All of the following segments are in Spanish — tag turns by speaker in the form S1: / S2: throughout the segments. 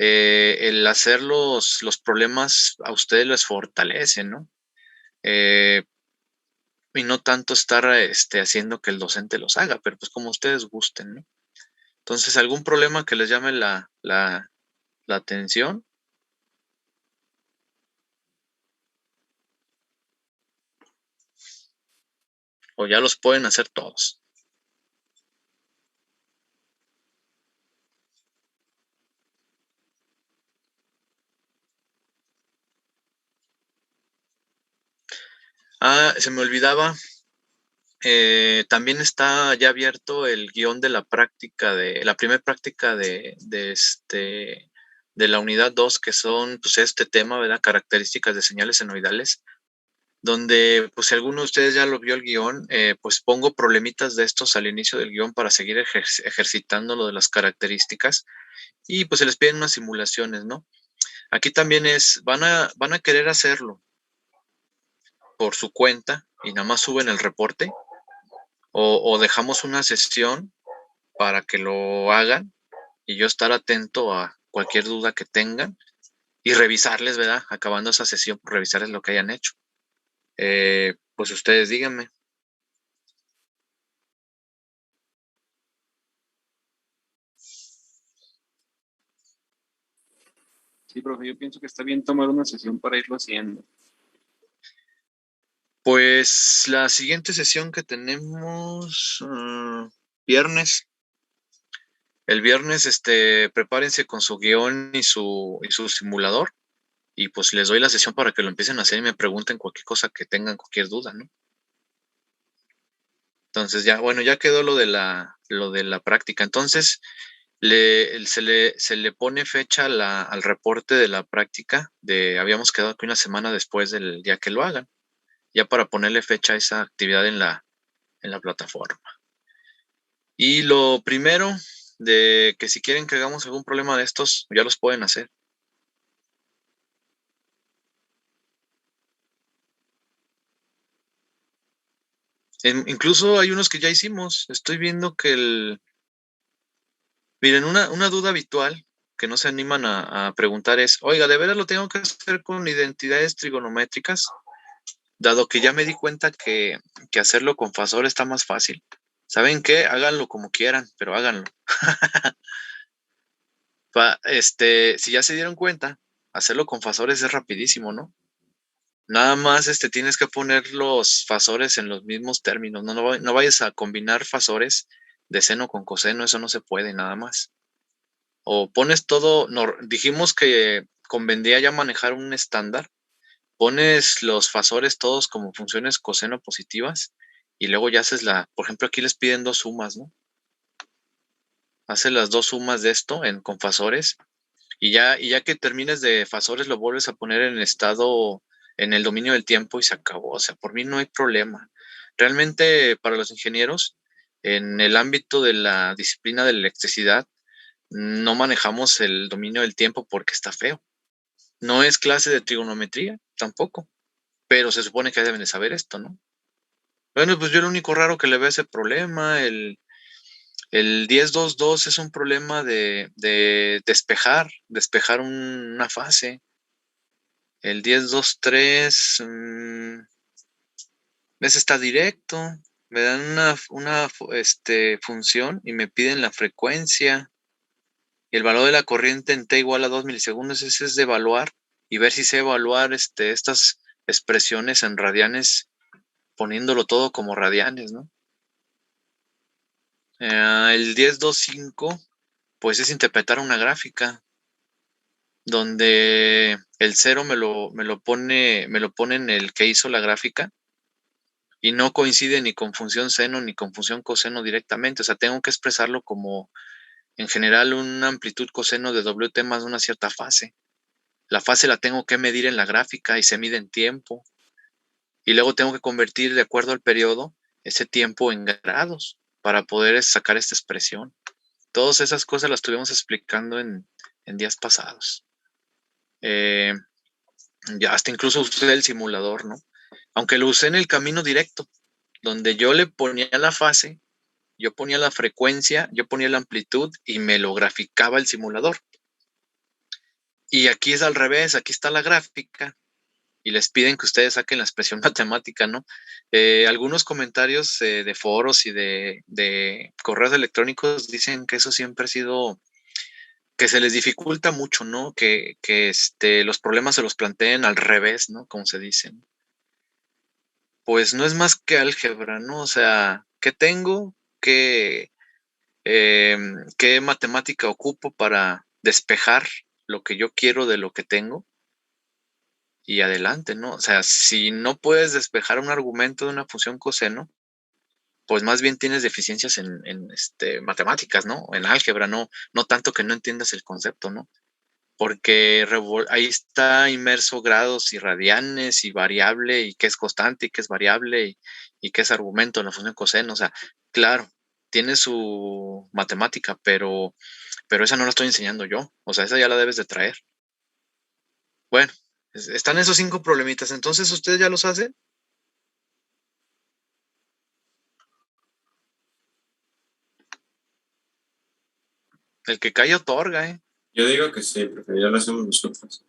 S1: el hacer los problemas a ustedes les fortalece, ¿no? Y no tanto estar haciendo que el docente los haga, pero pues como ustedes gusten, ¿no? Entonces, ¿algún problema que les llame la atención? ¿O ya los pueden hacer todos? Ah, se me olvidaba, también está ya abierto el guión de la práctica de la primera práctica de la unidad 2, que son pues este tema, ¿verdad? Características de señales senoidales, donde pues si alguno de ustedes ya lo vio el guión, pues pongo problemitas de estos al inicio del guión para seguir ejercitando lo de las características y pues se les piden unas simulaciones, ¿no? Aquí también van a querer hacerlo por su cuenta y nada más suben el reporte o dejamos una sesión para que lo hagan y yo estar atento a cualquier duda que tengan y revisarles, ¿verdad? Acabando esa sesión, revisarles lo que hayan hecho. Pues ustedes díganme.
S2: Sí, profe, yo pienso que está bien tomar una sesión para irlo haciendo.
S1: Pues la siguiente sesión que tenemos, viernes. El viernes, prepárense con su guión y su simulador y pues les doy la sesión para que lo empiecen a hacer y me pregunten cualquier cosa que tengan, cualquier duda, ¿no? Entonces ya, bueno, ya quedó lo de la práctica. Entonces, se le pone fecha al reporte de la práctica habíamos quedado que una semana después del día que lo hagan, ya para ponerle fecha a esa actividad en la plataforma. Y lo primero de que si quieren que hagamos algún problema de estos, ya los pueden hacer. Incluso hay unos que ya hicimos. Estoy viendo que miren, una duda habitual que no se animan a preguntar es, oiga, ¿de veras lo tengo que hacer con identidades trigonométricas? Dado que ya me di cuenta que hacerlo con Fasor está más fácil. ¿Saben qué? Háganlo como quieran, pero háganlo. Si ya se dieron cuenta, hacerlo con fasores es rapidísimo, ¿no? Nada más tienes que poner los fasores en los mismos términos. No, no vayas a combinar fasores de seno con coseno, eso no se puede, nada más. O pones todo, dijimos que convendría ya manejar un estándar. Pones los fasores todos como funciones coseno positivas y luego ya haces por ejemplo, aquí les piden dos sumas, ¿no? Haces las dos sumas de esto con fasores y ya que termines de fasores lo vuelves a poner en estado, en el dominio del tiempo y se acabó. O sea, por mí no hay problema. Realmente para los ingenieros, en el ámbito de la disciplina de la electricidad, no manejamos el dominio del tiempo porque está feo. No es clase de trigonometría tampoco, pero se supone que deben de saber esto, ¿no? Bueno, pues yo lo único raro que le veo ese problema, el 10-2-2 es un problema de despejar una fase. El 10-2-3, ese está directo. Me dan una función y me piden la frecuencia. Y el valor de la corriente en t igual a 2 milisegundos, ese es de evaluar y ver si sé evaluar estas expresiones en radianes, poniéndolo todo como radianes, ¿no? El 10-2-5, pues es interpretar una gráfica donde el cero me lo pone en el que hizo la gráfica y no coincide ni con función seno ni con función coseno directamente. O sea, tengo que expresarlo como en general una amplitud coseno de WT más una cierta fase. La fase la tengo que medir en la gráfica y se mide en tiempo. Y luego tengo que convertir de acuerdo al periodo ese tiempo en grados para poder sacar esta expresión. Todas esas cosas las estuvimos explicando en días pasados. Eh, ya hasta incluso usé el simulador, ¿no? Aunque lo usé en el camino directo, donde yo le ponía la fase, yo ponía la frecuencia, yo ponía la amplitud y me lo graficaba el simulador. Y aquí es al revés, aquí está la gráfica y les piden que ustedes saquen la expresión matemática, ¿no? Algunos comentarios de foros y de correos electrónicos dicen que eso siempre ha sido, que se les dificulta mucho, ¿no? Que los problemas se los planteen al revés, ¿no? Como se dicen. Pues no es más que álgebra, ¿no? O sea, ¿qué tengo? ¿Qué matemática ocupo para despejar lo que yo quiero de lo que tengo? Y adelante, ¿no? O sea, si no puedes despejar un argumento de una función coseno, pues más bien tienes deficiencias en matemáticas, ¿no? En álgebra, no tanto que no entiendas el concepto, ¿no? Porque ahí está inmerso grados y radianes y variable y qué es constante y qué es variable y qué es argumento en la función coseno. O sea, claro, tiene su matemática, pero esa no la estoy enseñando yo. O sea, esa ya la debes de traer. Bueno, están esos 5 problemitas. Entonces, ¿ustedes ya los hacen? El que calla otorga, ¿eh?
S3: Yo digo que sí, porque ya lo hacemos nosotros.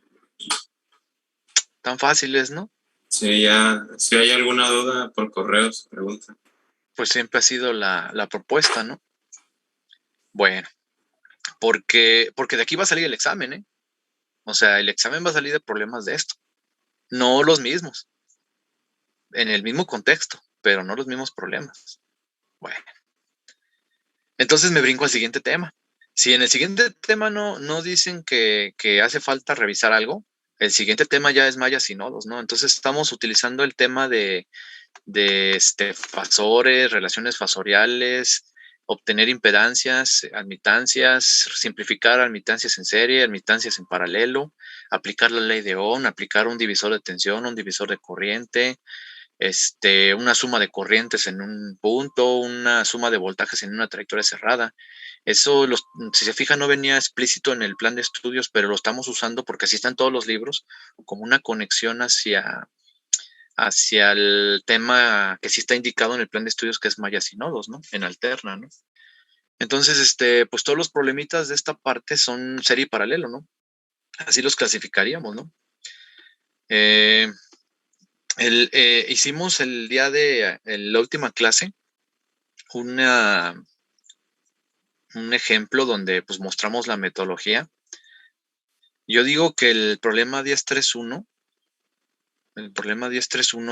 S1: Tan fáciles, ¿no?
S3: Sí, ya, si hay alguna duda por correo, se pregunta.
S1: Pues siempre ha sido la propuesta, ¿no? Bueno, porque de aquí va a salir el examen, ¿eh? O sea, el examen va a salir de problemas de esto. No los mismos, en el mismo contexto, pero no los mismos problemas. Bueno, entonces me brinco al siguiente tema. Si en el siguiente tema no dicen que hace falta revisar algo, el siguiente tema ya es mayas y nodos, ¿no? Entonces estamos utilizando el tema de fasores, relaciones fasoriales, obtener impedancias, admitancias, simplificar admitancias en serie, admitancias en paralelo, aplicar la ley de Ohm, aplicar un divisor de tensión, un divisor de corriente, una suma de corrientes en un punto, una suma de voltajes en una trayectoria cerrada. Eso, si se fija, no venía explícito en el plan de estudios, pero lo estamos usando porque así están todos los libros, como una conexión hacia el tema que sí está indicado en el plan de estudios, que es mayas y nodos, ¿no? En alterna, ¿no? Entonces, pues todos los problemitas de esta parte son serie y paralelo, ¿no? Así los clasificaríamos, ¿no? Hicimos el día de la última clase una, un ejemplo donde pues mostramos la metodología. Yo digo que el problema 1031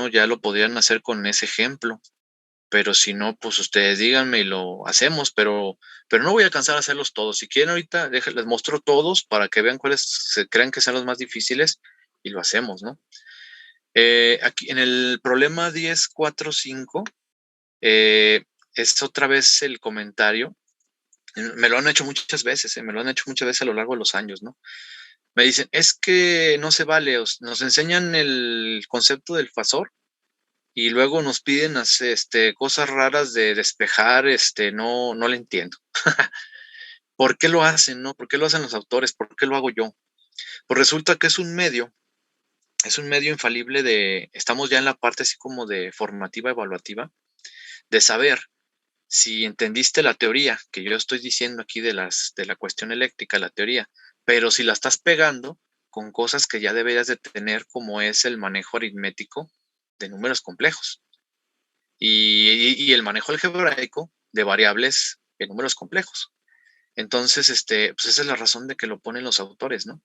S1: ya lo podrían hacer con ese ejemplo, pero si no, pues ustedes díganme y lo hacemos, pero no voy a alcanzar a hacerlos todos. Si quieren ahorita, les muestro todos para que vean cuáles se crean que sean los más difíciles y lo hacemos, ¿no? Aquí en el problema 1045 es otra vez el comentario. Me lo han hecho muchas veces, me lo han hecho muchas veces a lo largo de los años, ¿no? Me dicen, es que no se vale, nos enseñan el concepto del fasor y luego nos piden hacer, cosas raras de despejar, no le entiendo. ¿Por qué lo hacen, no? ¿Por qué lo hacen los autores? ¿Por qué lo hago yo? Pues resulta que es un medio infalible estamos ya en la parte así como de formativa evaluativa, de saber si entendiste la teoría que yo estoy diciendo aquí de la cuestión eléctrica, la teoría, pero si la estás pegando con cosas que ya deberías de tener, como es el manejo aritmético de números complejos y el manejo algebraico de variables en números complejos. Entonces, pues esa es la razón de que lo ponen los autores, ¿no?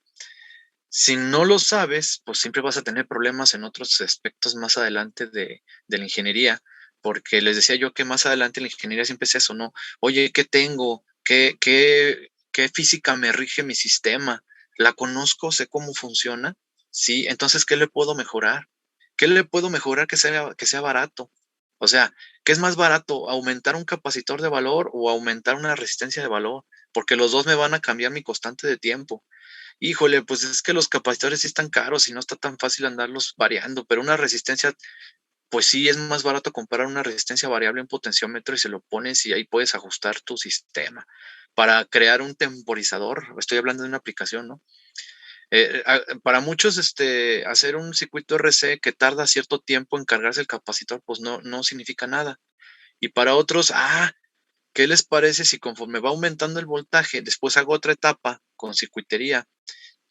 S1: Si no lo sabes, pues siempre vas a tener problemas en otros aspectos más adelante de la ingeniería, porque les decía yo que más adelante en la ingeniería siempre es eso, ¿no? Oye, ¿qué tengo? ¿Qué física me rige mi sistema? ¿La conozco? ¿Sé cómo funciona? Sí, entonces, ¿qué le puedo mejorar? ¿Qué le puedo mejorar que sea barato? O sea, ¿qué es más barato? ¿Aumentar un capacitor de valor o aumentar una resistencia de valor? Porque los dos me van a cambiar mi constante de tiempo. Híjole, pues es que los capacitores sí están caros y no está tan fácil andarlos variando, pero una resistencia, pues sí es más barato comprar una resistencia variable en potenciómetro y se lo pones y ahí puedes ajustar tu sistema para crear un temporizador. Estoy hablando de una aplicación, ¿no? Para muchos, hacer un circuito RC que tarda cierto tiempo en cargarse el capacitor, pues no significa nada. Y para otros, ¿qué les parece si conforme va aumentando el voltaje, después hago otra etapa con circuitería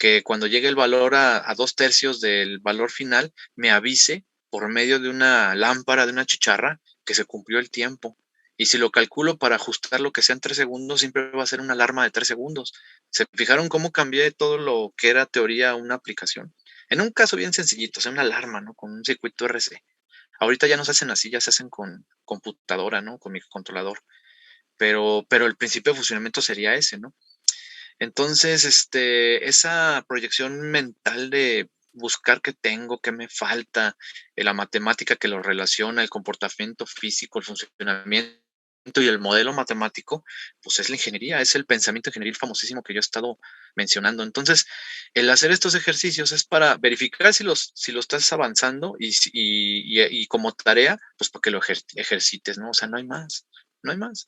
S1: que cuando llegue el valor a 2/3 del valor final, me avise por medio de una lámpara, de una chicharra, que se cumplió el tiempo. Y si lo calculo para ajustar lo que sean 3 segundos, siempre va a ser una alarma de 3 segundos. ¿Se fijaron cómo cambié todo lo que era teoría a una aplicación? En un caso bien sencillito, o sea, una alarma, ¿no? Con un circuito RC. Ahorita ya no se hacen así, ya se hacen con computadora, ¿no? Con microcontrolador. Pero el principio de funcionamiento sería ese, ¿no? Entonces, esa proyección mental de buscar qué tengo, qué me falta, la matemática que lo relaciona, el comportamiento físico, el funcionamiento y el modelo matemático, pues es la ingeniería, es el pensamiento ingenieril famosísimo que yo he estado mencionando. Entonces, el hacer estos ejercicios es para verificar si lo estás avanzando y como tarea, pues para que lo ejercites, ¿no? O sea, no hay más, no hay más.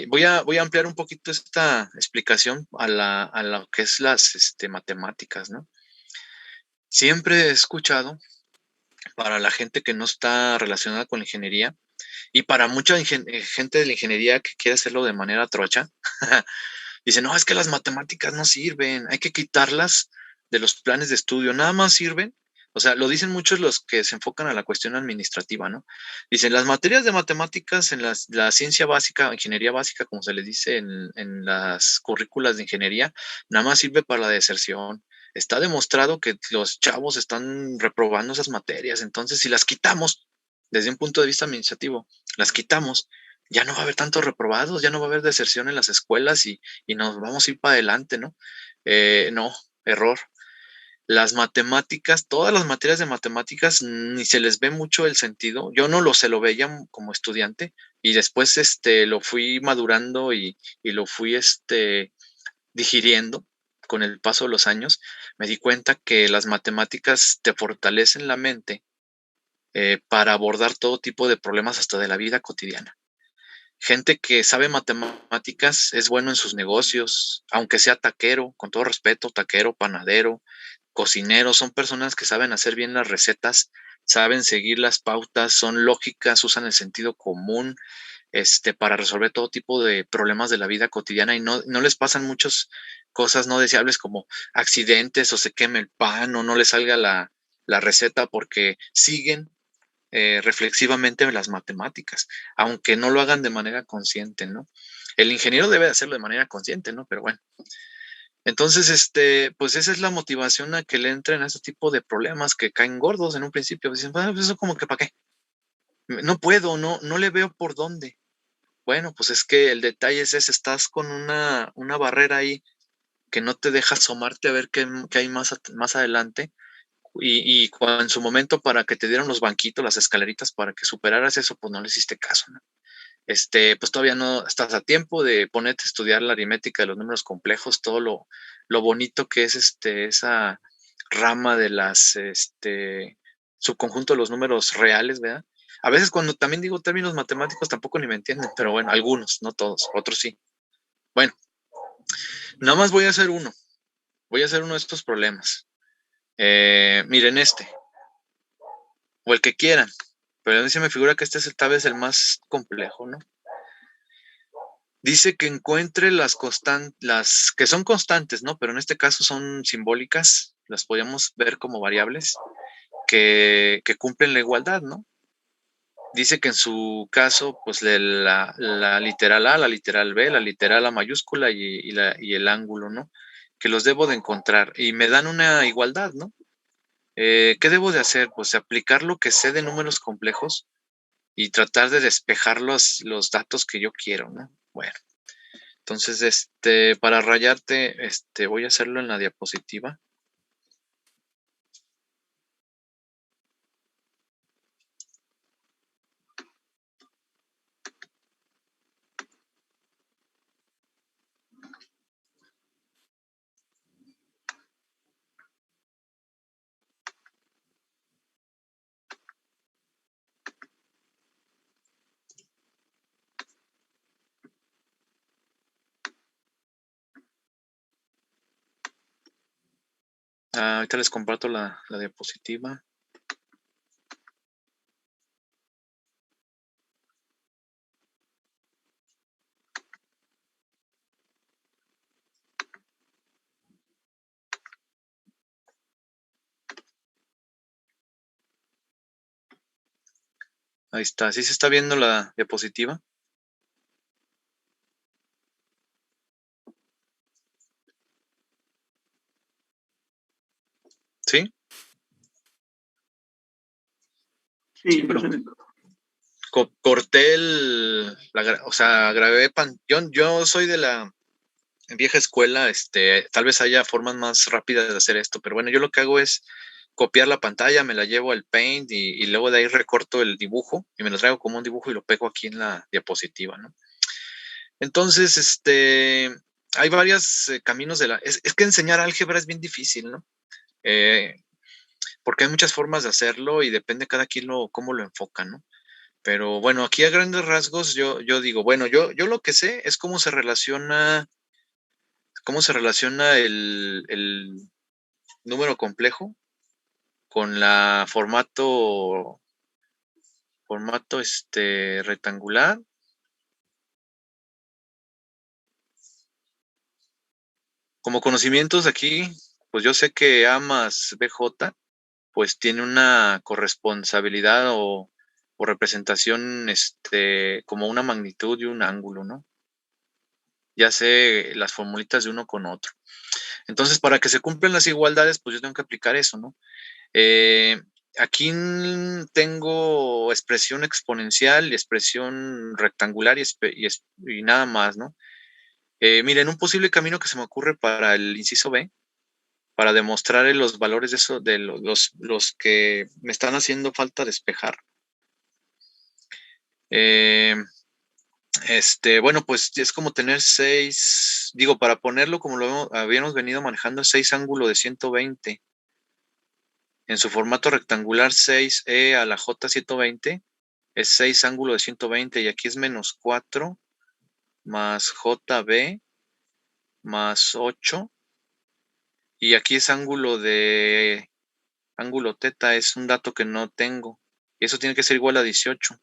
S1: Voy a ampliar un poquito esta explicación a lo que es las matemáticas, ¿no? Siempre he escuchado para la gente que no está relacionada con la ingeniería y para mucha gente de la ingeniería que quiere hacerlo de manera trocha, dice, no, es que las matemáticas no sirven, hay que quitarlas de los planes de estudio, nada más sirven. O sea, lo dicen muchos los que se enfocan a la cuestión administrativa, ¿no? Dicen, las materias de matemáticas en la ciencia básica, ingeniería básica, como se les dice en las currículas de ingeniería, nada más sirve para la deserción. Está demostrado que los chavos están reprobando esas materias, entonces si las quitamos desde un punto de vista administrativo, las quitamos, ya no va a haber tantos reprobados, ya no va a haber deserción en las escuelas y nos vamos a ir para adelante, ¿no? No, error. Las matemáticas, todas las materias de matemáticas, ni se les ve mucho el sentido. Yo no se lo veía como estudiante y después lo fui madurando y lo fui digiriendo con el paso de los años. Me di cuenta que las matemáticas te fortalecen la mente para abordar todo tipo de problemas hasta de la vida cotidiana. Gente que sabe matemáticas es bueno en sus negocios, aunque sea taquero, con todo respeto, taquero, panadero, cocinero, son personas que saben hacer bien las recetas, saben seguir las pautas, son lógicas, usan el sentido común, para resolver todo tipo de problemas de la vida cotidiana y no les pasan muchas cosas no deseables como accidentes o se queme el pan o no les salga la receta porque siguen reflexivamente las matemáticas, aunque no lo hagan de manera consciente, ¿no? El ingeniero debe hacerlo de manera consciente, ¿no? Pero bueno. Entonces, pues esa es la motivación a que le entren a ese tipo de problemas que caen gordos en un principio. Dicen, bueno, pues eso como que para qué. No puedo, no le veo por dónde. Bueno, pues es que el detalle es ese, estás con una barrera ahí que no te deja asomarte a ver qué hay más adelante en su momento para que te dieran los banquitos, las escaleritas para que superaras eso, pues no le hiciste caso, ¿no? Pues todavía no estás a tiempo de ponerte a estudiar la aritmética de los números complejos, todo lo bonito que es esa rama de subconjunto de los números reales, ¿verdad? A veces cuando también digo términos matemáticos tampoco ni me entienden, pero bueno, algunos, no todos, otros sí. Bueno, nada más voy a hacer uno de estos problemas. Miren o el que quieran, pero a mí se me figura que este es tal vez el más complejo, ¿no? Dice que encuentre las que son constantes, ¿no? Pero en este caso son simbólicas, las podríamos ver como variables que cumplen la igualdad, ¿no? Dice que en su caso, pues la literal A, la literal B, la literal A mayúscula y el ángulo, ¿no? Que los debo de encontrar y me dan una igualdad, ¿no? ¿Qué debo de hacer? Pues aplicar lo que sé de números complejos y tratar de despejar los datos que yo quiero, ¿no? Bueno, entonces, para rayarte, voy a hacerlo en la diapositiva. Ahorita les comparto la diapositiva. Ahí está. ¿Sí se está viendo la diapositiva? ¿Sí? Sí,
S2: Sí,
S1: pero
S2: sí.
S1: corté o sea, grabé yo soy de la vieja escuela, tal vez haya formas más rápidas de hacer esto, pero bueno, yo lo que hago es copiar la pantalla, me la llevo al Paint y luego de ahí recorto el dibujo y me lo traigo como un dibujo y lo pego aquí en la diapositiva, ¿no? Entonces, hay varios caminos es que enseñar álgebra es bien difícil, ¿no? Eh, porque hay muchas formas de hacerlo y depende cada quien cómo lo enfoca, ¿no? Pero bueno, aquí a grandes rasgos yo digo, bueno, yo lo que sé es cómo se relaciona el número complejo con la formato rectangular. Como conocimientos aquí, pues yo sé que A más BJ pues tiene una corresponsabilidad o representación como una magnitud y un ángulo, ¿no? Ya sé las formulitas de uno con otro. Entonces, para que se cumplan las igualdades, pues yo tengo que aplicar eso, ¿no? Aquí tengo expresión exponencial, expresión rectangular y nada más, ¿no? Miren, un posible camino que se me ocurre para el inciso B, para demostrar los valores de eso, de los que me están haciendo falta despejar. Eh, bueno, pues es como tener para ponerlo como lo habíamos venido manejando, 6 ángulo de 120. En su formato rectangular 6E a la J120 es 6 ángulo de 120 y aquí es menos 4 más JB más 8 y aquí es ángulo teta, es un dato que no tengo. Y eso tiene que ser igual a 18.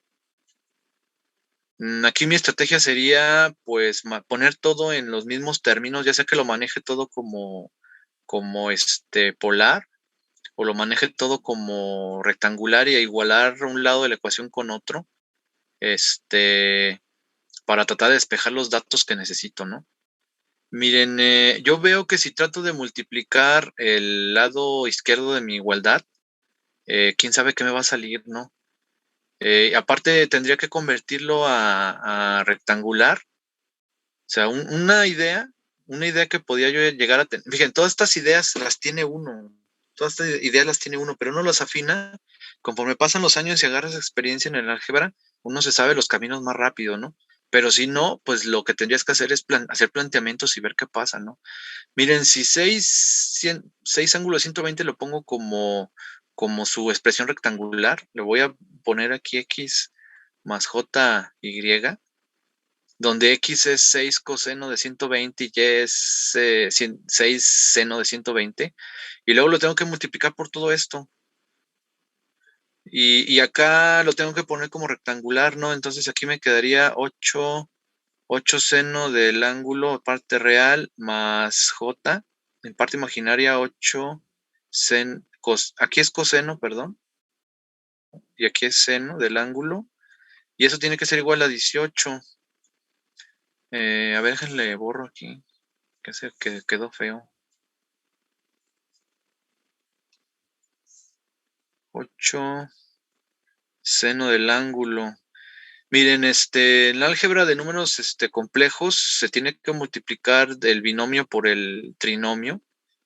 S1: Aquí mi estrategia sería pues poner todo en los mismos términos, ya sea que lo maneje todo como polar o lo maneje todo como rectangular y a igualar un lado de la ecuación con otro, para tratar de despejar los datos que necesito, ¿no? Miren, yo veo que si trato de multiplicar el lado izquierdo de mi igualdad, quién sabe qué me va a salir, ¿no? Aparte, tendría que convertirlo a rectangular. O sea, una idea que podía yo llegar a tener. Fíjense, todas estas ideas las tiene uno. Todas estas ideas las tiene uno, pero uno las afina. Conforme pasan los años y agarras experiencia en el álgebra, uno se sabe los caminos más rápido, ¿no? Pero si no, pues lo que tendrías que hacer es hacer planteamientos y ver qué pasa, ¿no? Miren, si 6 ángulos de 120 lo pongo como su expresión rectangular, le voy a poner aquí x más y, donde x es 6 coseno de 120 y y es 6 seno de 120, y luego lo tengo que multiplicar por todo esto. Y acá lo tengo que poner como rectangular, ¿no? Entonces aquí me quedaría 8 seno del ángulo parte real más j, en parte imaginaria 8 aquí es coseno, perdón, y aquí es seno del ángulo, y eso tiene que ser igual a 18. A ver, déjenle borro aquí, que quedó feo. 8 seno del ángulo. Miren, en la álgebra de números complejos se tiene que multiplicar el binomio por el trinomio.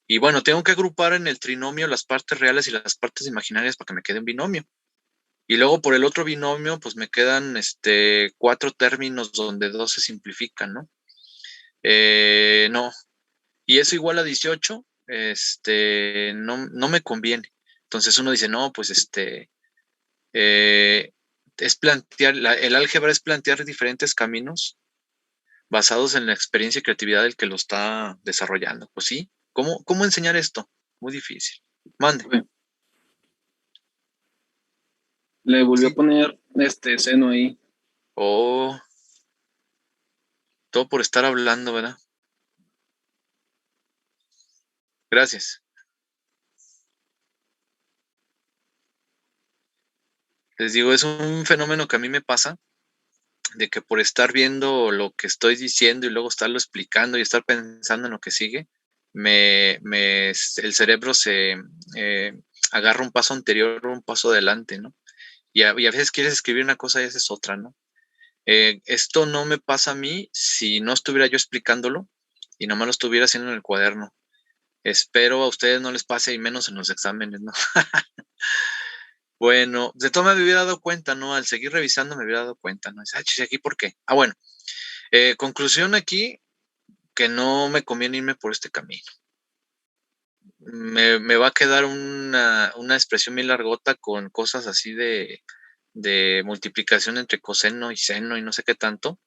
S1: Y bueno, tengo que agrupar en el trinomio las partes reales y las partes imaginarias para que me quede un binomio. Y luego por el otro binomio, pues me quedan 4 términos donde 2 se simplifican, ¿no? No. Y eso igual a 18, no me conviene. Entonces uno dice, no, pues eh, es plantear, el álgebra es plantear diferentes caminos basados en la experiencia y creatividad del que lo está desarrollando. Pues sí, ¿cómo enseñar esto? Muy difícil. Mande.
S2: Ok. Le volvió a
S1: Sí.
S2: poner seno ahí.
S1: Oh, todo por estar hablando, ¿verdad? Gracias. Les digo, es un fenómeno que a mí me pasa, de que por estar viendo lo que estoy diciendo y luego estarlo explicando y estar pensando en lo que sigue, el cerebro se agarra un paso anterior, un paso adelante, ¿no? Y a veces quieres escribir una cosa y haces otra, ¿no? Esto no me pasa a mí si no estuviera yo explicándolo y nomás lo estuviera haciendo en el cuaderno. Espero a ustedes no les pase y menos en los exámenes, ¿no? Bueno, de todo me hubiera dado cuenta, ¿no? Al seguir revisando me hubiera dado cuenta, ¿no? Dice, chis, ¿aquí por qué? Ah, bueno, conclusión aquí, que no me conviene irme por este camino. Me va a quedar una expresión muy largota con cosas así de multiplicación entre coseno y seno y no sé qué tanto.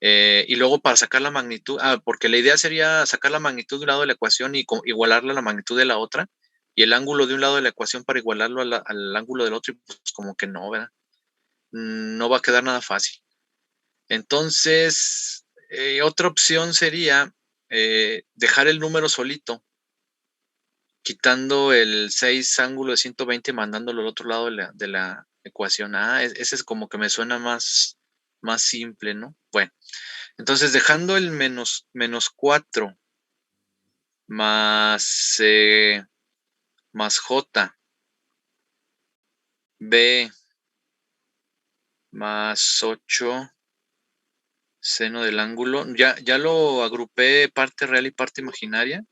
S1: Y luego para sacar la magnitud, porque la idea sería sacar la magnitud de un lado de la ecuación y igualarla a la magnitud de la otra, y el ángulo de un lado de la ecuación para igualarlo al ángulo del otro, y pues como que no, ¿verdad? No va a quedar nada fácil. Entonces, otra opción sería dejar el número solito, quitando el 6 ángulo de 120 y mandándolo al otro lado de la ecuación. Ese es como que me suena más simple, ¿no? Bueno, entonces dejando el menos 4 más J, B más 8 seno del ángulo. Ya lo agrupé parte real y parte imaginaria.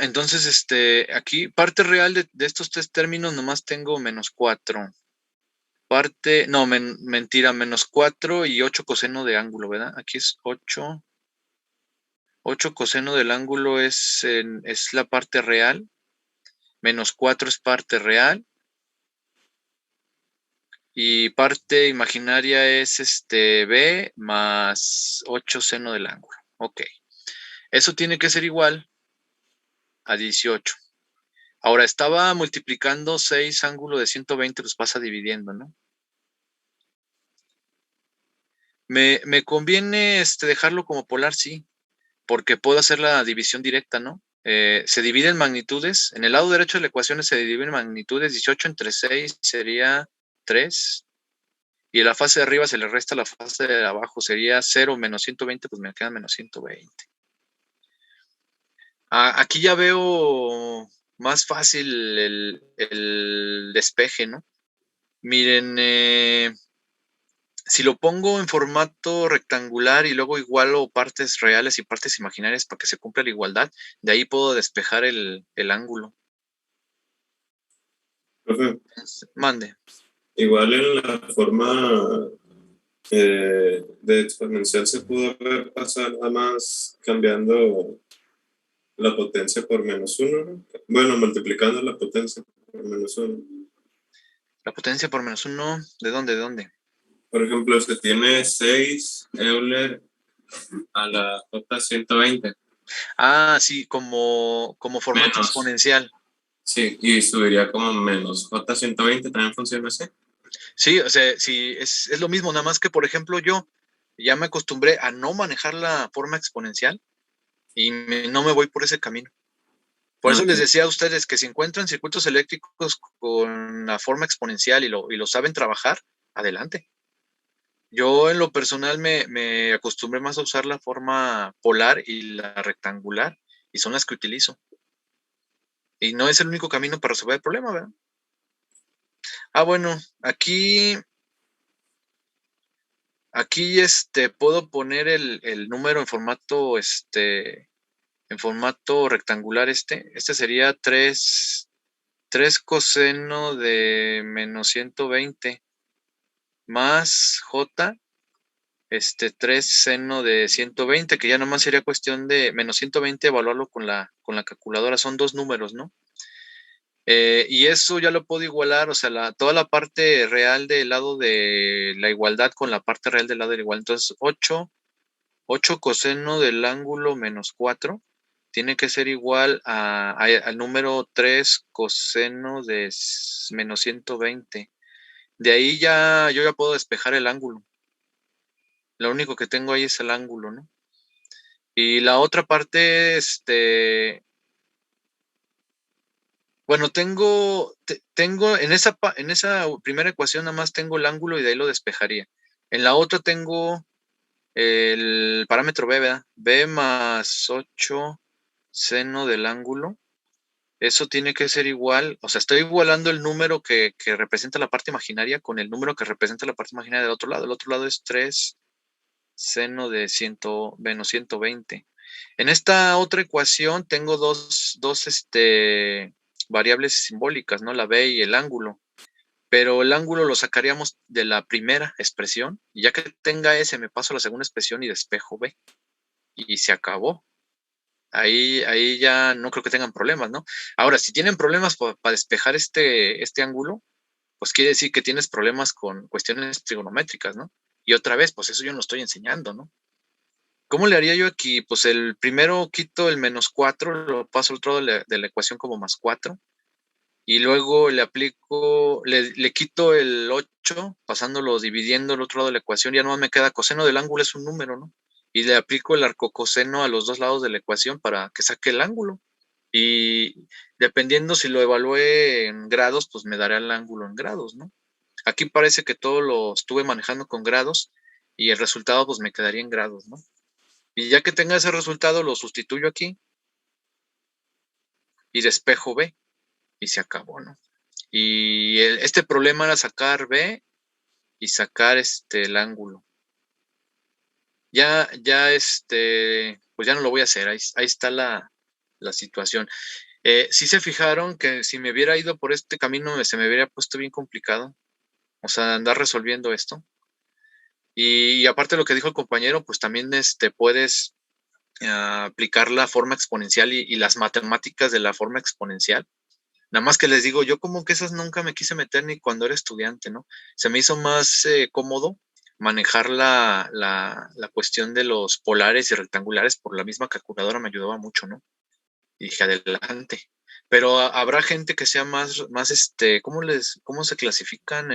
S1: Entonces, aquí, parte real de estos tres términos, nomás tengo menos 4. No, mentira, menos 4 y 8 coseno de ángulo, ¿verdad? Aquí es 8. 8 coseno del ángulo es la parte real. Menos 4 es parte real. Y parte imaginaria es B más 8 seno del ángulo. Ok. Eso tiene que ser igual a 18. Ahora, estaba multiplicando 6 ángulo de 120, pues pasa dividiendo, ¿no? Me conviene dejarlo como polar, sí, porque puedo hacer la división directa, ¿no? Se divide en magnitudes. En el lado derecho de la ecuación se divide en magnitudes. 18 entre 6 sería 3. Y en la fase de arriba se le resta la fase de abajo. Sería 0 menos 120, pues me queda menos 120. Aquí ya veo más fácil el despeje, ¿no? Miren, si lo pongo en formato rectangular y luego igualo partes reales y partes imaginarias para que se cumpla la igualdad, de ahí puedo despejar el ángulo.
S3: Profe,
S1: Mande.
S3: igual en la forma de exponencial se pudo haber pasado nada más cambiando la potencia por -1, ¿no? Bueno, multiplicando la potencia por -1.
S1: La potencia por -1, ¿de dónde? ¿De dónde?
S3: Por ejemplo, se tiene 6 Euler a la J120.
S1: Sí, como formato
S3: Menos.
S1: exponencial.
S3: Sí, y subiría como menos J120, también funciona así.
S1: Sí, o sea, sí, es lo mismo, nada más que, por ejemplo, yo ya me acostumbré a no manejar la forma exponencial y no me voy por ese camino. Por eso les
S3: Ok.
S1: decía a ustedes que si encuentran circuitos eléctricos con la forma exponencial y lo saben trabajar, adelante. Yo en lo personal me acostumbré más a usar la forma polar y la rectangular, y son las que utilizo. Y no es el único camino para resolver el problema, ¿verdad? Bueno, aquí puedo poner el número en formato rectangular. Este sería 3 coseno de menos 120 más J, 3 seno de 120, que ya nomás sería cuestión de menos 120 evaluarlo con la calculadora. Son dos números, ¿no? Y eso ya lo puedo igualar, o sea, toda la parte real del lado de la igualdad con la parte real del lado de la igualdad. Entonces, 8 coseno del ángulo menos 4 tiene que ser igual al número 3 coseno de menos 120. De ahí yo ya puedo despejar el ángulo. Lo único que tengo ahí es el ángulo, ¿no? Y la otra parte, bueno, tengo en esa primera ecuación nada más tengo el ángulo y de ahí lo despejaría. En la otra tengo el parámetro b, ¿verdad? B más 8 seno del ángulo. Eso tiene que ser igual, o sea, estoy igualando el número que representa la parte imaginaria con el número que representa la parte imaginaria del otro lado. El otro lado es 3 seno de 100, menos 120. En esta otra ecuación tengo dos variables simbólicas, ¿no? La b y el ángulo. Pero el ángulo lo sacaríamos de la primera expresión. Y ya que tenga ese, me paso a la segunda expresión y despejo b. Y se acabó. Ahí ya no creo que tengan problemas, ¿no? Ahora, si tienen problemas para despejar este ángulo, pues quiere decir que tienes problemas con cuestiones trigonométricas, ¿no? Y otra vez, pues eso yo no estoy enseñando, ¿no? ¿Cómo le haría yo aquí? Pues el primero quito el menos 4, lo paso al otro de la ecuación como más 4, y luego le aplico, le quito el 8, pasándolo, dividiendo el otro lado de la ecuación, ya no me queda coseno del ángulo, es un número, ¿no? Y le aplico el arcocoseno a los dos lados de la ecuación para que saque el ángulo. Y dependiendo si lo evalúe en grados, pues me dará el ángulo en grados, ¿no? Aquí parece que todo lo estuve manejando con grados y el resultado pues me quedaría en grados, ¿no? Y ya que tenga ese resultado, lo sustituyo aquí y despejo B y se acabó, ¿no? Y este problema era sacar B y sacar el ángulo. Ya, pues ya no lo voy a hacer, ahí está la situación. Sí se fijaron que si me hubiera ido por este camino se me hubiera puesto bien complicado, o sea, andar resolviendo esto. Y aparte de lo que dijo el compañero, pues también puedes aplicar la forma exponencial y las matemáticas de la forma exponencial. Nada más que les digo, yo como que esas nunca me quise meter ni cuando era estudiante, ¿no? Se me hizo más cómodo manejar la cuestión de los polares y rectangulares por la misma calculadora, me ayudaba mucho, ¿no? Y dije, adelante. Pero habrá gente que sea más ¿cómo se clasifican?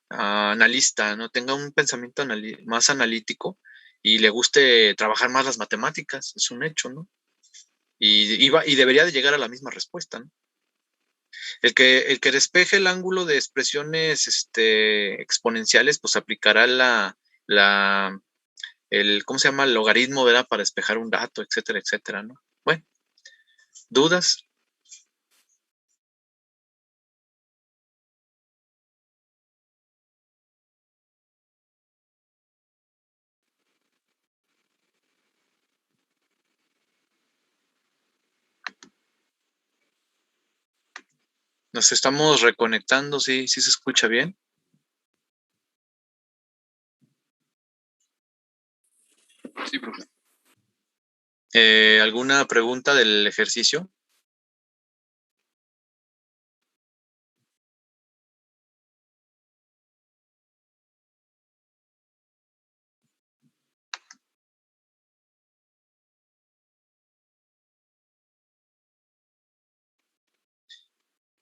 S1: Analista, ¿no? Tenga un pensamiento más analítico y le guste trabajar más las matemáticas, es un hecho, ¿no? Y debería de llegar a la misma respuesta, ¿no? El que despeje el ángulo de expresiones exponenciales, pues aplicará ¿cómo se llama? El logaritmo, ¿verdad? Para despejar un dato, etcétera, etcétera, ¿no? Bueno, ¿dudas? Nos estamos reconectando, sí se escucha bien.
S2: Sí, profe.
S1: ¿Alguna pregunta del ejercicio?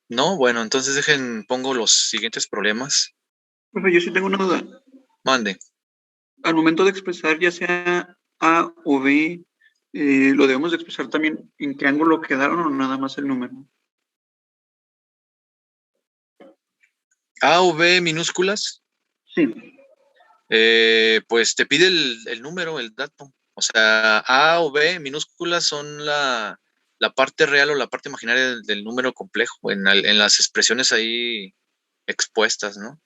S1: No, bueno, entonces pongo los siguientes problemas.
S2: Profe, yo sí tengo una duda.
S1: Mande.
S2: Al momento de expresar ya sea A o B, ¿lo debemos de expresar también en qué ángulo quedaron o nada más el número?
S1: A o B minúsculas,
S2: Sí.
S1: pues te pide el número, el dato. O sea, A o B minúsculas son la parte real o la parte imaginaria del número complejo en las expresiones ahí expuestas, ¿no?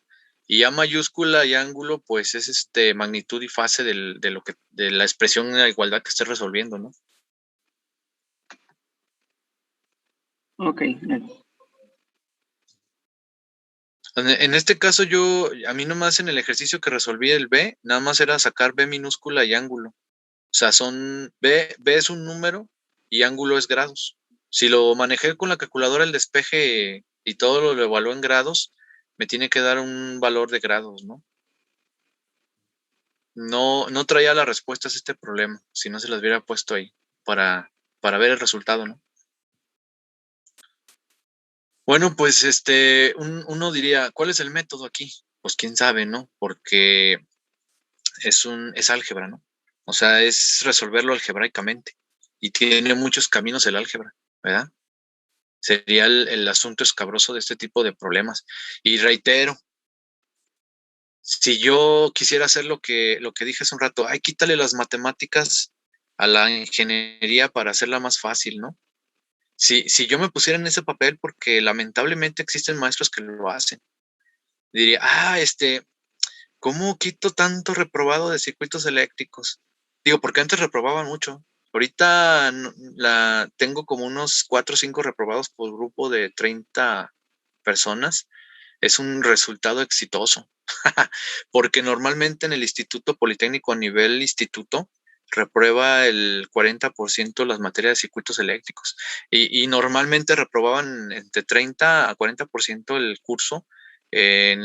S1: Y A mayúscula y ángulo, pues es magnitud y fase de la expresión de la igualdad que estés resolviendo, ¿no?
S2: Ok.
S1: En este caso a mí nomás en el ejercicio que resolví el B, nada más era sacar B minúscula y ángulo. O sea, B es un número y ángulo es grados. Si lo manejé con la calculadora el despeje y todo lo evaluó en grados, me tiene que dar un valor de grados, ¿no? No traía las respuestas a este problema, si no se las hubiera puesto ahí para ver el resultado, ¿no? Bueno, pues uno diría, ¿cuál es el método aquí? Pues quién sabe, ¿no? Porque es álgebra, ¿no? O sea, es resolverlo algebraicamente. Y tiene muchos caminos el álgebra, ¿verdad? Sería el asunto escabroso de este tipo de problemas. Y reitero, si yo quisiera hacer lo que dije hace un rato, ay, quítale las matemáticas a la ingeniería para hacerla más fácil, ¿no? Si yo me pusiera en ese papel, porque lamentablemente existen maestros que lo hacen, diría, ¿cómo quito tanto reprobado de circuitos eléctricos? Digo, porque antes reprobaban mucho. Ahorita tengo como unos 4 o 5 reprobados por grupo de 30 personas. Es un resultado exitoso, porque normalmente en el Instituto Politécnico a nivel instituto reprueba el 40% las materias de circuitos eléctricos y normalmente reprobaban entre 30 a 40% el curso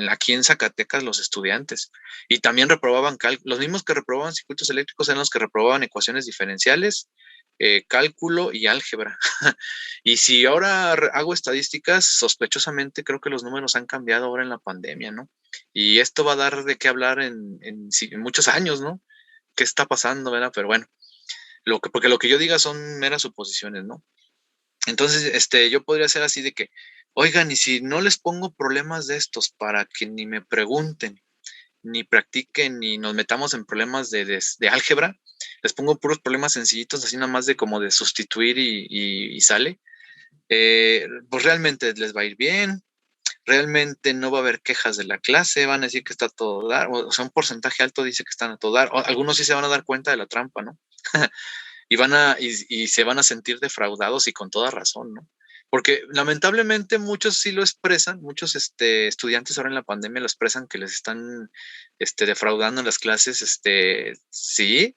S1: aquí en Zacatecas los estudiantes. Y también reprobaban los mismos que reprobaban circuitos eléctricos eran los que reprobaban ecuaciones diferenciales, cálculo y álgebra. Y si ahora hago estadísticas, sospechosamente creo que los números han cambiado ahora en la pandemia, ¿no? Y esto va a dar de qué hablar en muchos años, ¿no? ¿Qué está pasando, verdad? Pero bueno, porque lo que yo diga son meras suposiciones, ¿no? Entonces, yo podría ser así de que, oigan, y si no les pongo problemas de estos para que ni me pregunten, ni practiquen, ni nos metamos en problemas de álgebra, les pongo puros problemas sencillitos, así nada más de como de sustituir y sale, pues realmente les va a ir bien, realmente no va a haber quejas de la clase, van a decir que está a todo dar, o sea, un porcentaje alto dice que están a todo dar, o algunos sí se van a dar cuenta de la trampa, ¿no? y se van a sentir defraudados y con toda razón, ¿no? Porque lamentablemente muchos sí lo expresan, muchos estudiantes ahora en la pandemia lo expresan que les están defraudando en las clases, sí,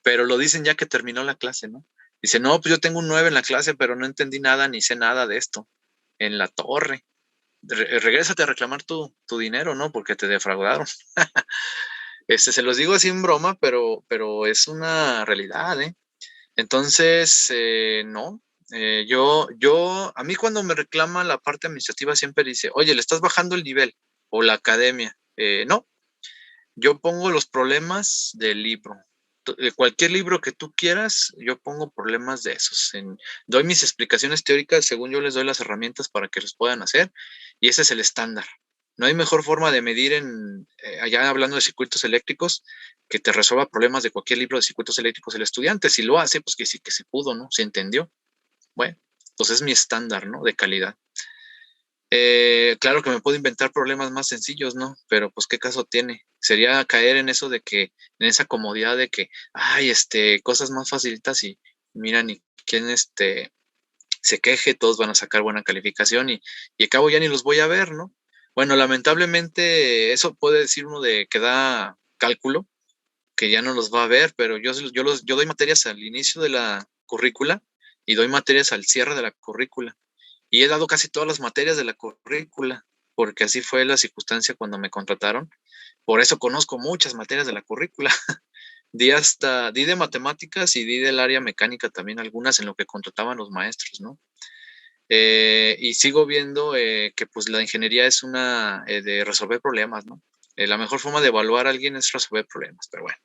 S1: pero lo dicen ya que terminó la clase, ¿no? Dice, no, pues yo tengo un 9 en la clase, pero no entendí nada ni sé nada de esto. En la torre. Regrésate a reclamar tu dinero, ¿no? Porque te defraudaron. Se los digo así en broma, pero es una realidad, ¿eh? Entonces, no. A mí cuando me reclama la parte administrativa siempre dice, oye, le estás bajando el nivel o la academia. No, yo pongo los problemas del libro. Cualquier libro que tú quieras, yo pongo problemas de esos. Doy mis explicaciones teóricas, según yo les doy las herramientas para que los puedan hacer, y ese es el estándar. No hay mejor forma de medir allá hablando de circuitos eléctricos, que te resuelva problemas de cualquier libro de circuitos eléctricos el estudiante. Si lo hace, pues que sí que se pudo, ¿no? Se entendió. Bueno, pues es mi estándar, ¿no? De calidad. Claro que me puedo inventar problemas más sencillos, ¿no? Pero pues qué caso tiene. Sería caer en eso de que, en esa comodidad de que, ay, cosas más facilitas y mira, ni quien se queje, todos van a sacar buena calificación y al cabo ya ni los voy a ver, ¿no? Bueno, lamentablemente eso puede decir uno de que da cálculo, que ya no los va a ver, pero yo doy materias al inicio de la currícula y doy materias al cierre de la currícula. Y he dado casi todas las materias de la currícula, porque así fue la circunstancia cuando me contrataron. Por eso conozco muchas materias de la currícula. Di de matemáticas y di del área mecánica también algunas en lo que contrataban los maestros, ¿no? Y sigo viendo que pues la ingeniería es una de resolver problemas, ¿no? La mejor forma de evaluar a alguien es resolver problemas, pero bueno.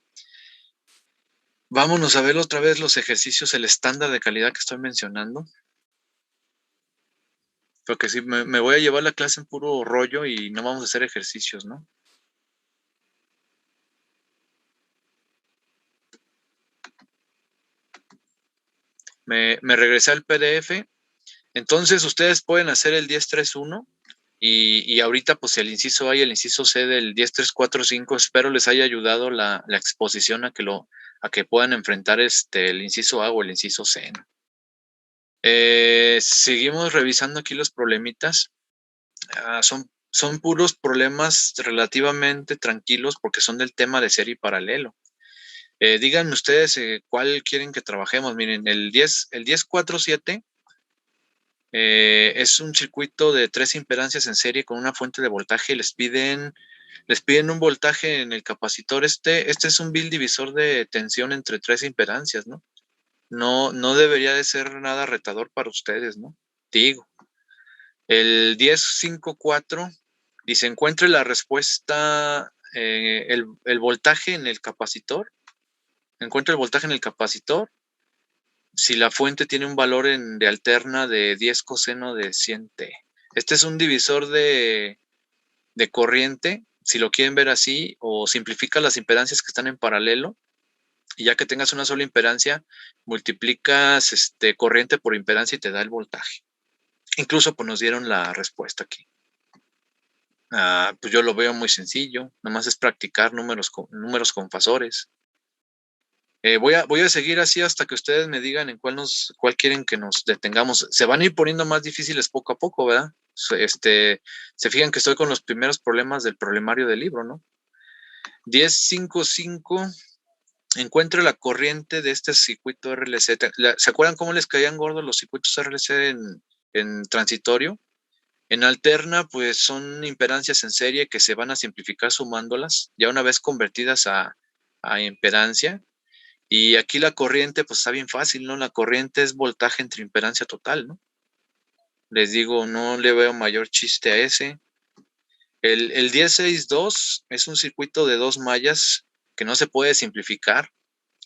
S1: Vámonos a ver otra vez los ejercicios, el estándar de calidad que estoy mencionando. Porque sí, me voy a llevar la clase en puro rollo y no vamos a hacer ejercicios, ¿no? Me regresé al PDF. Entonces, ustedes pueden hacer el 1031 y ahorita, pues, el inciso A y el inciso C del 10345, espero les haya ayudado la exposición a que puedan enfrentar el inciso A o el inciso C, ¿no? Seguimos revisando aquí los problemitas. Son puros problemas relativamente tranquilos porque son del tema de serie y paralelo. Díganme ustedes cuál quieren que trabajemos. Miren, el 1047 es un circuito de 3 imperancias en serie con una fuente de voltaje. Les piden un voltaje en el capacitor. Este es un bill divisor de tensión entre 3 imperancias, ¿no? No debería de ser nada retador para ustedes, ¿no? Digo. El 1054 dice, encuentre la respuesta el voltaje en el capacitor. Encuentra el voltaje en el capacitor. Si la fuente tiene un valor de alterna de 10 coseno de 100t. Este es un divisor de corriente, si lo quieren ver así, o simplifica las impedancias que están en paralelo, y ya que tengas una sola impedancia, multiplicas corriente por impedancia y te da el voltaje. Incluso pues nos dieron la respuesta aquí. Pues yo lo veo muy sencillo, nomás es practicar números con fasores. Voy a seguir así hasta que ustedes me digan en cuál quieren que nos detengamos. Se van a ir poniendo más difíciles poco a poco, ¿verdad? Se fijan que estoy con los primeros problemas del problemario del libro, ¿no? 10.5.5, encuentre la corriente de este circuito RLC. ¿Se acuerdan cómo les caían gordos los circuitos RLC en transitorio? En alterna, pues son impedancias en serie que se van a simplificar sumándolas, ya una vez convertidas a impedancia. Y aquí la corriente, pues está bien fácil, ¿no? La corriente es voltaje entre impedancia total, ¿no? Les digo, no le veo mayor chiste a ese. El 10.6.2 es un circuito de 2 mallas que no se puede simplificar.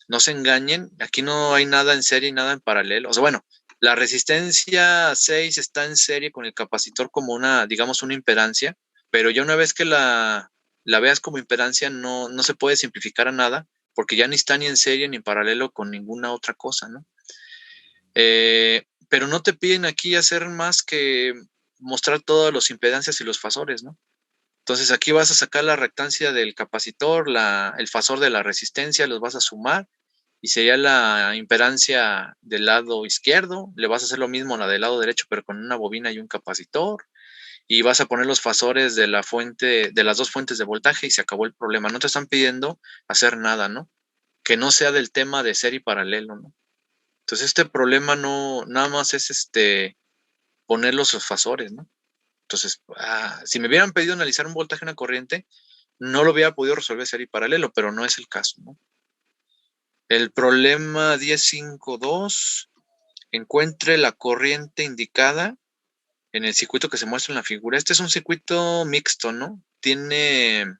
S1: No se engañen, aquí no hay nada en serie y nada en paralelo. O sea, bueno, la resistencia 6 está en serie con el capacitor como digamos, una impedancia, pero ya una vez que la veas como impedancia, no se puede simplificar a nada, porque ya ni está ni en serie ni en paralelo con ninguna otra cosa, ¿no? Pero no te piden aquí hacer más que mostrar todas las impedancias y los fasores, ¿no? Entonces aquí vas a sacar la reactancia del capacitor, el fasor de la resistencia, los vas a sumar y sería la impedancia del lado izquierdo. Le vas a hacer lo mismo a la del lado derecho, pero con una bobina y un capacitor. Y vas a poner los fasores de la fuente, de las dos fuentes de voltaje y se acabó el problema. No te están pidiendo hacer nada, ¿no? Que no sea del tema de serie y paralelo, ¿no? Entonces este problema no, nada más es poner los fasores, ¿no? Entonces, si me hubieran pedido analizar un voltaje en una corriente, no lo hubiera podido resolver serie y paralelo, pero no es el caso, ¿no? El problema 10.5.2, encuentre la corriente indicada en el circuito que se muestra en la figura. Este es un circuito mixto, ¿no? Tiene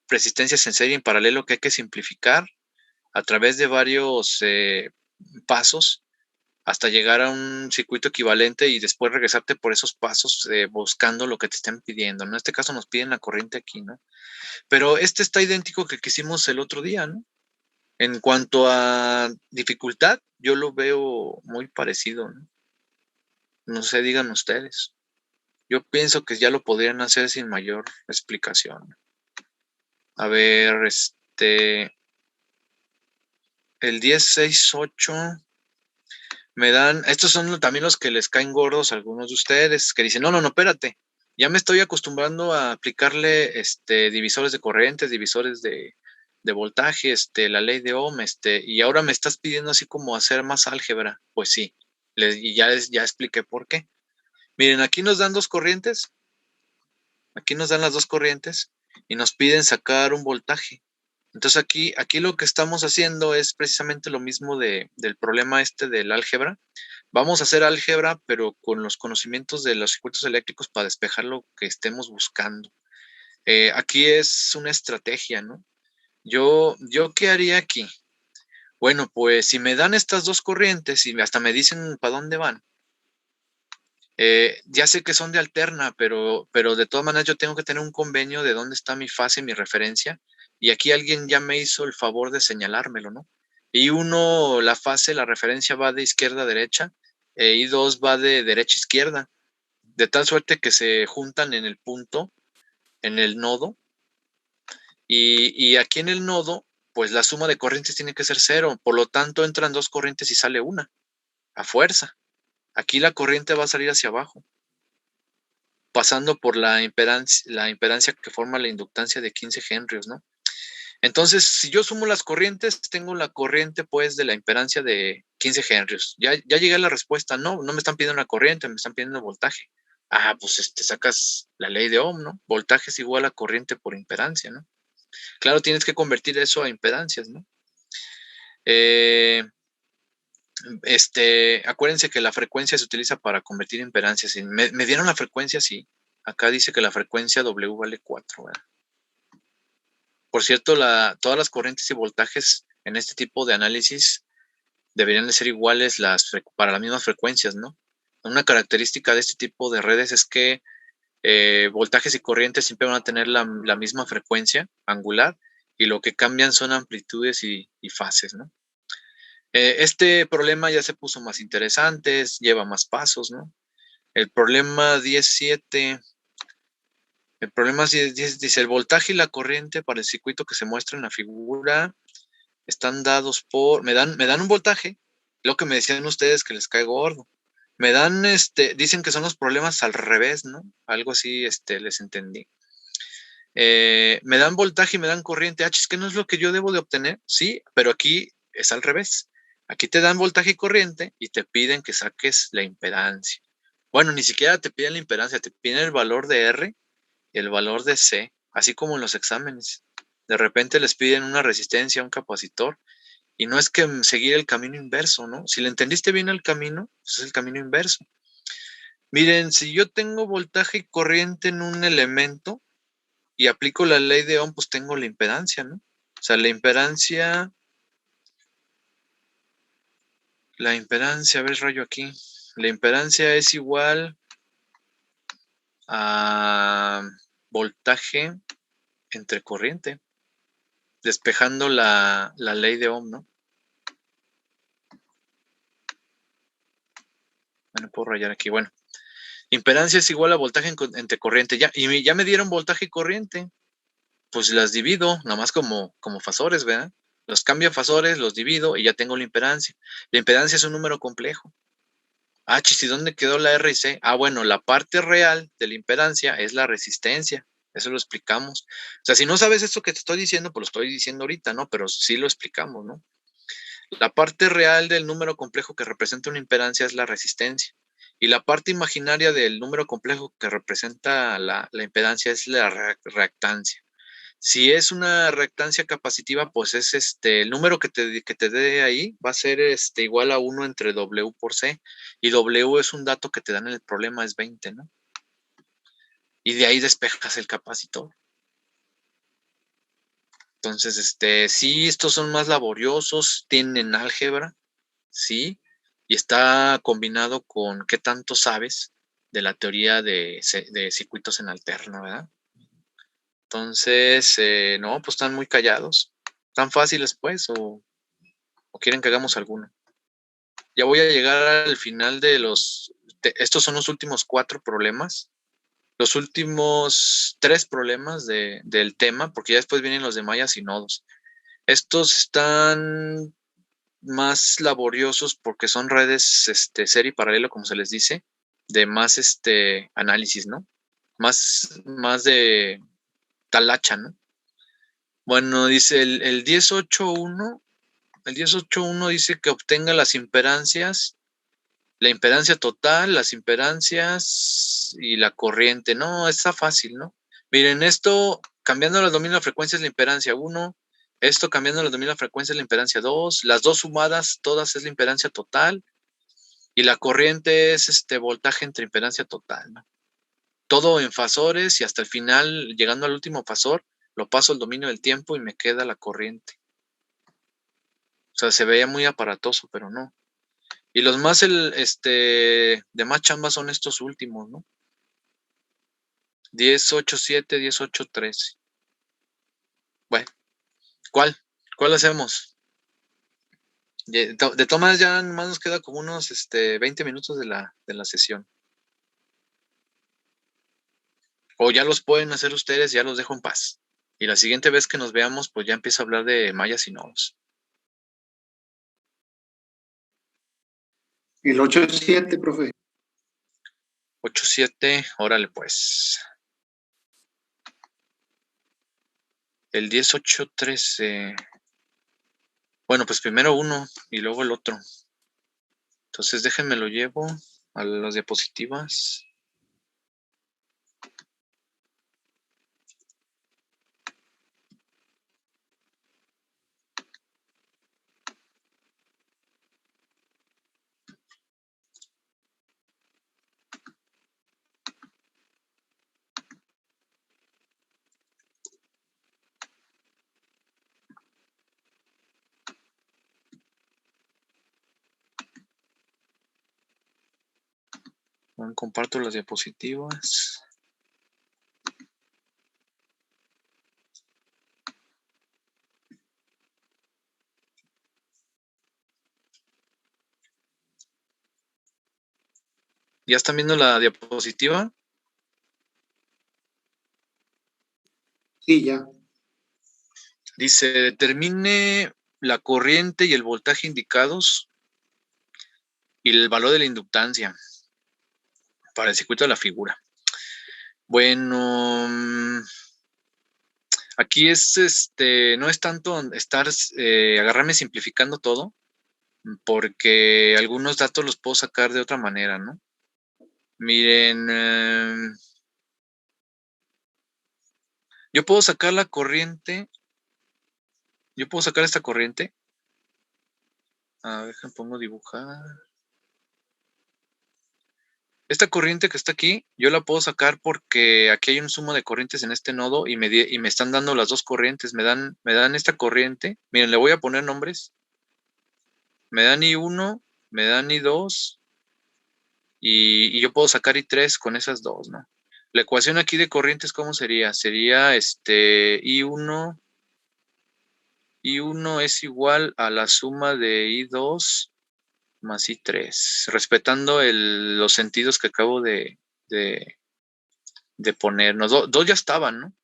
S1: resistencias en serie y en paralelo que hay que simplificar a través de varios pasos hasta llegar a un circuito equivalente y después regresarte por esos pasos buscando lo que te estén pidiendo, ¿no? En este caso nos piden la corriente aquí, ¿no? Pero este está idéntico que hicimos el otro día, ¿no? En cuanto a dificultad, yo lo veo muy parecido, ¿no? No sé, digan ustedes. Yo pienso que ya lo podrían hacer sin mayor explicación. A ver, el 10.6.8 me dan, estos son también los que les caen gordos a algunos de ustedes, que dicen, no, espérate, ya me estoy acostumbrando a aplicarle divisores de corrientes, divisores de voltaje, la ley de Ohm, y ahora me estás pidiendo así como hacer más álgebra. Pues sí, y ya expliqué por qué. Miren, aquí nos dan dos corrientes, aquí nos dan las dos corrientes y nos piden sacar un voltaje. Entonces aquí lo que estamos haciendo es precisamente lo mismo del problema del álgebra. Vamos a hacer álgebra, pero con los conocimientos de los circuitos eléctricos para despejar lo que estemos buscando. Aquí es una estrategia, ¿no? Yo ¿qué haría aquí? Bueno, pues si me dan estas dos corrientes y hasta me dicen para dónde van, ya sé que son de alterna, pero de todas maneras yo tengo que tener un convenio de dónde está mi fase y mi referencia. Y aquí alguien ya me hizo el favor de señalármelo, ¿no? Y uno, la fase, la referencia va de izquierda a derecha, y dos va de derecha a izquierda, de tal suerte que se juntan en el punto, en el nodo. Y aquí en el nodo, pues la suma de corrientes tiene que ser cero. Por lo tanto, entran dos corrientes y sale una, a fuerza. Aquí la corriente va a salir hacia abajo, pasando por la impedancia que forma la inductancia de 15 henrios, ¿no? Entonces, si yo sumo las corrientes, tengo la corriente, pues, de la impedancia de 15 henrios. Ya llegué a la respuesta. No me están pidiendo una corriente, me están pidiendo voltaje. Pues sacas la ley de Ohm, ¿no? Voltaje es igual a corriente por impedancia, ¿no? Claro, tienes que convertir eso a impedancias, ¿no? Acuérdense que la frecuencia se utiliza para convertir impedancias. Me dieron la frecuencia, sí. Acá dice que la frecuencia W vale 4, ¿verdad? Por cierto, todas las corrientes y voltajes en este tipo de análisis deberían de ser iguales para las mismas frecuencias, ¿no? Una característica de este tipo de redes es que voltajes y corrientes siempre van a tener la misma frecuencia angular y lo que cambian son amplitudes y fases, ¿no? Este problema ya se puso más interesante, lleva más pasos, ¿no? El problema 10.7, el problema 10 dice, el voltaje y la corriente para el circuito que se muestra en la figura están dados me dan un voltaje, lo que me decían ustedes que les cae gordo. Me dan, dicen que son los problemas al revés, ¿no? Algo así, les entendí. Me dan voltaje y me dan corriente. ¿Es que no es lo que yo debo de obtener? Sí, pero aquí es al revés. Aquí te dan voltaje y corriente y te piden que saques la impedancia. Bueno, ni siquiera te piden la impedancia, te piden el valor de R y el valor de C, así como en los exámenes. De repente les piden una resistencia, un capacitor, y no es que seguir el camino inverso, ¿no? Si le entendiste bien el camino, pues es el camino inverso. Miren, si yo tengo voltaje y corriente en un elemento y aplico la ley de Ohm, pues tengo la impedancia, ¿no? O sea, la impedancia, a ver, rayo aquí. La impedancia es igual a voltaje entre corriente, despejando la ley de Ohm, ¿no? Bueno, puedo rayar aquí. Bueno, impedancia es igual a voltaje entre corriente. Y ya me dieron voltaje y corriente. Pues las divido, nada más como fasores, ¿verdad? Los cambio a fasores, los divido y ya tengo la impedancia. La impedancia es un número complejo. ¿Y dónde quedó la R y C? Bueno, la parte real de la impedancia es la resistencia. Eso lo explicamos. O sea, si no sabes esto que te estoy diciendo, pues lo estoy diciendo ahorita, ¿no? Pero sí lo explicamos, ¿no? La parte real del número complejo que representa una impedancia es la resistencia. Y la parte imaginaria del número complejo que representa la impedancia es la reactancia. Si es una reactancia capacitiva, pues es el número que te dé ahí va a ser igual a 1 entre W por C. Y W es un dato que te dan en el problema, es 20, ¿no? Y de ahí despejas el capacitor. Entonces, sí, estos son más laboriosos, tienen álgebra, sí, y está combinado con qué tanto sabes de la teoría de circuitos en alterna, ¿verdad? Entonces, no, pues están muy callados. ¿Tan fáciles, pues, o quieren que hagamos alguno? Ya voy a llegar al final de estos son los últimos 4 problemas. Los últimos 3 problemas del tema, porque ya después vienen los de mallas y nodos. Estos están más laboriosos porque son redes serie y paralelo, como se les dice, de más análisis, ¿no? Más de talacha, ¿no? Bueno, dice el 10.8.1, el 10.8.1 dice que obtenga las impedancias, la impedancia total, las impedancias y la corriente. No, está fácil, ¿no? Miren, esto cambiando los dominios de frecuencia es la impedancia 1, esto cambiando los dominios de frecuencia es la impedancia 2, las dos sumadas todas es la impedancia total y la corriente es voltaje entre impedancia total, ¿no? Todo en fasores y hasta el final, llegando al último fasor, lo paso al dominio del tiempo y me queda la corriente. O sea, se veía muy aparatoso, pero no. Y los más, de más chamba son estos últimos, ¿no? 10.8.7, 10.8.13. Bueno, ¿cuál hacemos? De todas ya más nos queda como unos 20 minutos de la sesión. O ya los pueden hacer ustedes, ya los dejo en paz. Y la siguiente vez que nos veamos, pues ya empiezo a hablar de mayas y nodos.
S2: El 8.7, profe.
S1: 8.7, órale pues. El 10.8.13. Bueno, pues primero uno y luego el otro. Entonces déjenme lo llevo a las diapositivas. Comparto las diapositivas. ¿Ya están viendo la diapositiva?
S4: Sí, ya.
S1: Dice, determine la corriente y el voltaje indicados y el valor de la inductancia para el circuito de la figura. Bueno, aquí es no es tanto estar agarrarme simplificando todo, porque algunos datos los puedo sacar de otra manera, ¿no? Miren, yo puedo sacar la corriente, yo puedo sacar esta corriente. A ver, pongo dibujar. Esta corriente que está aquí, yo la puedo sacar porque aquí hay un sumo de corrientes en este nodo y me están dando las dos corrientes. Me dan esta corriente. Miren, le voy a poner nombres. Me dan I1, me dan I2 y yo puedo sacar I3 con esas dos, ¿no? La ecuación aquí de corrientes, ¿cómo sería? Sería I1 es igual a la suma de I2 más I3, respetando los sentidos que acabo de poner. No, dos ya estaban, ¿no?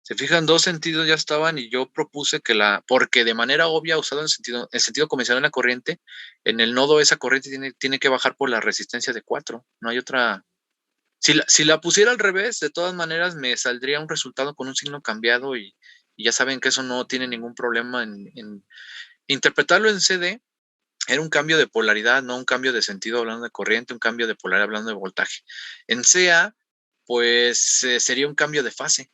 S1: Se fijan, dos sentidos ya estaban y yo propuse porque de manera obvia, usado en sentido convencional de la corriente, en el nodo esa corriente tiene que bajar por la resistencia de 4. No hay otra. Si la pusiera al revés, de todas maneras me saldría un resultado con un signo cambiado y ya saben que eso no tiene ningún problema en interpretarlo en CD. Era un cambio de polaridad, no un cambio de sentido hablando de corriente, un cambio de polaridad hablando de voltaje. En CA, pues sería un cambio de fase.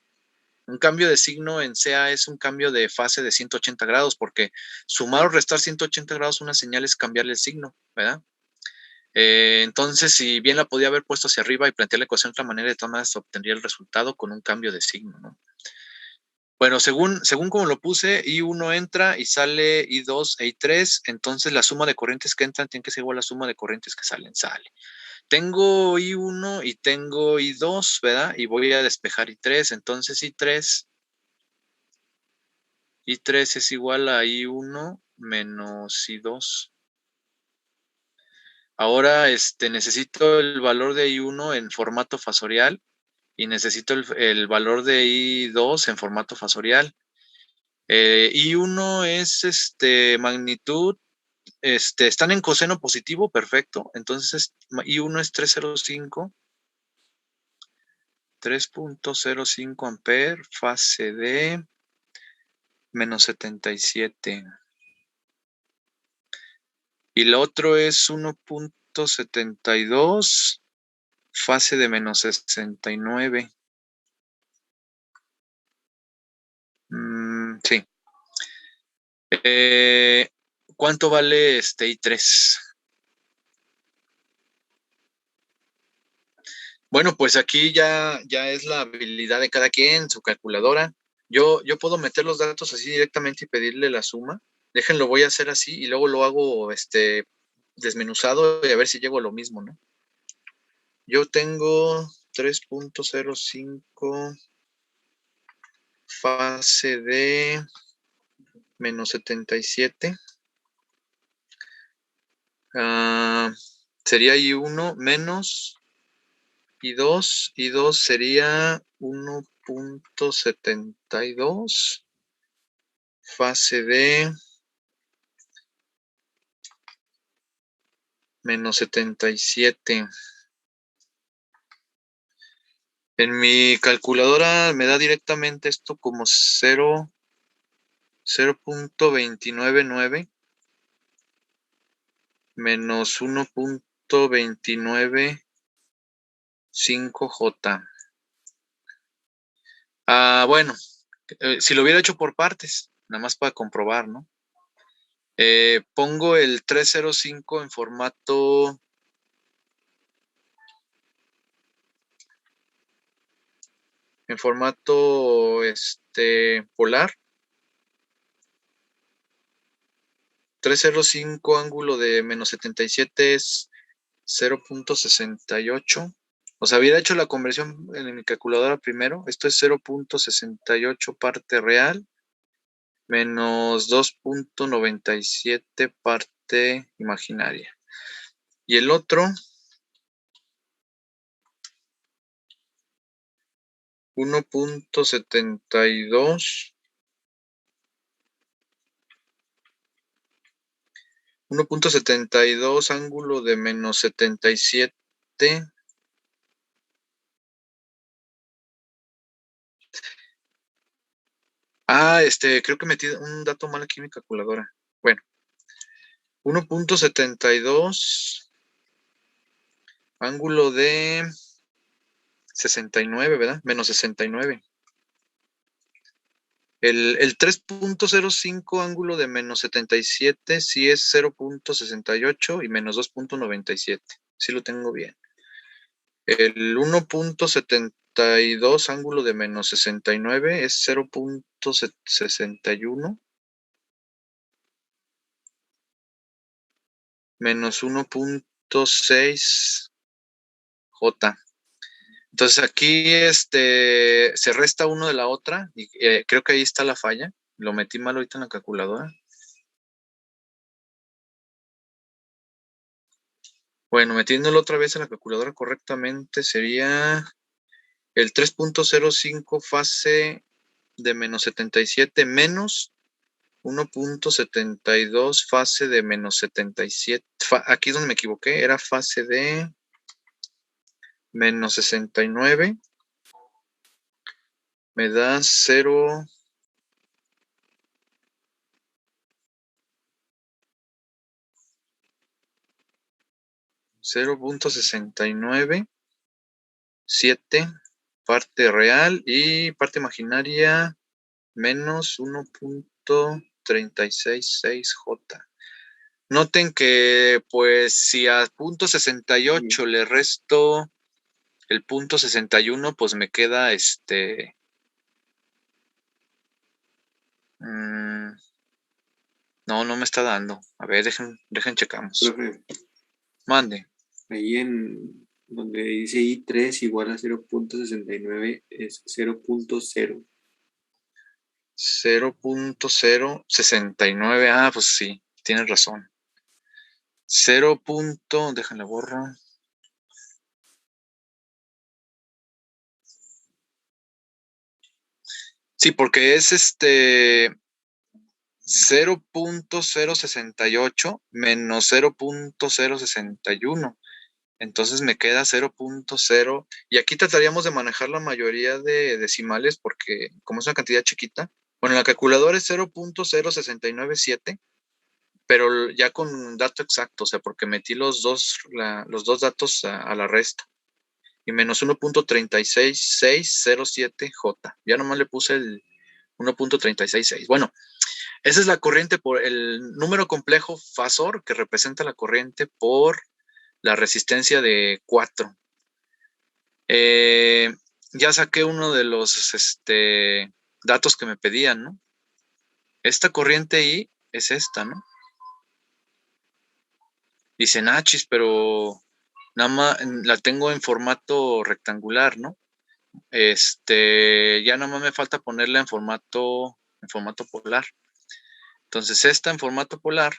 S1: Un cambio de signo en CA es un cambio de fase de 180 grados, porque sumar o restar 180 grados una señal es cambiarle el signo, ¿verdad? Entonces, si bien la podía haber puesto hacia arriba y plantear la ecuación de otra manera, de todas maneras obtendría el resultado con un cambio de signo, ¿no? Bueno, según como lo puse, I1 entra y sale I2 e I3, entonces la suma de corrientes que entran tiene que ser igual a la suma de corrientes que salen, sale. Tengo I1 y tengo I2, ¿verdad? Y voy a despejar I3, entonces I3 es igual a I1 menos I2. Ahora necesito el valor de I1 en formato fasorial y necesito el valor de I2 en formato fasorial. I1 es magnitud, están en coseno positivo, perfecto. Entonces I1 es 3.05 amperes, fase D, menos 77. Y el otro es 1.72, fase de menos 69. Sí. ¿Cuánto vale I3? Bueno, pues aquí ya es la habilidad de cada quien, su calculadora. Yo puedo meter los datos así directamente y pedirle la suma. Déjenlo, voy a hacer así y luego lo hago desmenuzado y a ver si llego a lo mismo, ¿no? Yo tengo 3.05 fase de menos 77. Sería I1 menos I2. I2 sería 1.72 fase de menos 77. En mi calculadora me da directamente esto como 0.299 menos 1.295J. Bueno, si lo hubiera hecho por partes, nada más para comprobar, ¿no? Pongo el 305 en formato polar. 305 ángulo de menos 77 es 0.68. O sea, hubiera hecho la conversión en mi calculadora primero. Esto es 0.68 parte real menos 2.97 parte imaginaria. Y el otro, 1.72. 1.72 ángulo de menos 77. Creo que metí un dato mal aquí en mi calculadora. Bueno, 1.72 ángulo de 69, ¿verdad? Menos 69. El 3.05 ángulo de menos 77 sí es 0.68 y menos 2.97. Sí lo tengo bien. El 1.72 ángulo de menos 69 es 0.61 menos 1.6 J. Entonces aquí se resta uno de la otra y creo que ahí está la falla. Lo metí mal ahorita en la calculadora. Bueno, metiéndolo otra vez en la calculadora correctamente sería el 3.05 fase de menos 77 menos 1.72 fase de menos 77. Aquí es donde me equivoqué, era fase de menos 69. Me da 0. 0.697 parte real y parte imaginaria menos 1.366J. Noten que pues si a .68 le resto el .61, pues me queda no me está dando. A ver, dejen checamos.
S4: Profe,
S1: Mande.
S4: ahí en donde dice I3 igual a 0.69 es 0.0.
S1: 0.069. Ah, pues sí, tienes razón. 0. Déjenle borro. Sí, porque es 0.068 menos 0.061. Entonces me queda 0.0. Y aquí trataríamos de manejar la mayoría de decimales porque como es una cantidad chiquita, bueno, la calculadora es 0.0697, pero ya con un dato exacto, o sea, porque metí los dos datos a la resta. Y menos 1.36607J. Ya nomás le puse el 1.366. Bueno, esa es la corriente por el número complejo fasor que representa la corriente por la resistencia de 4. Ya saqué uno de los datos que me pedían, ¿no? Esta corriente I es esta, ¿no? Dicen, chis, pero nada más la tengo en formato rectangular, ¿no? Ya nada más me falta ponerla en formato polar. Entonces, esta en formato polar,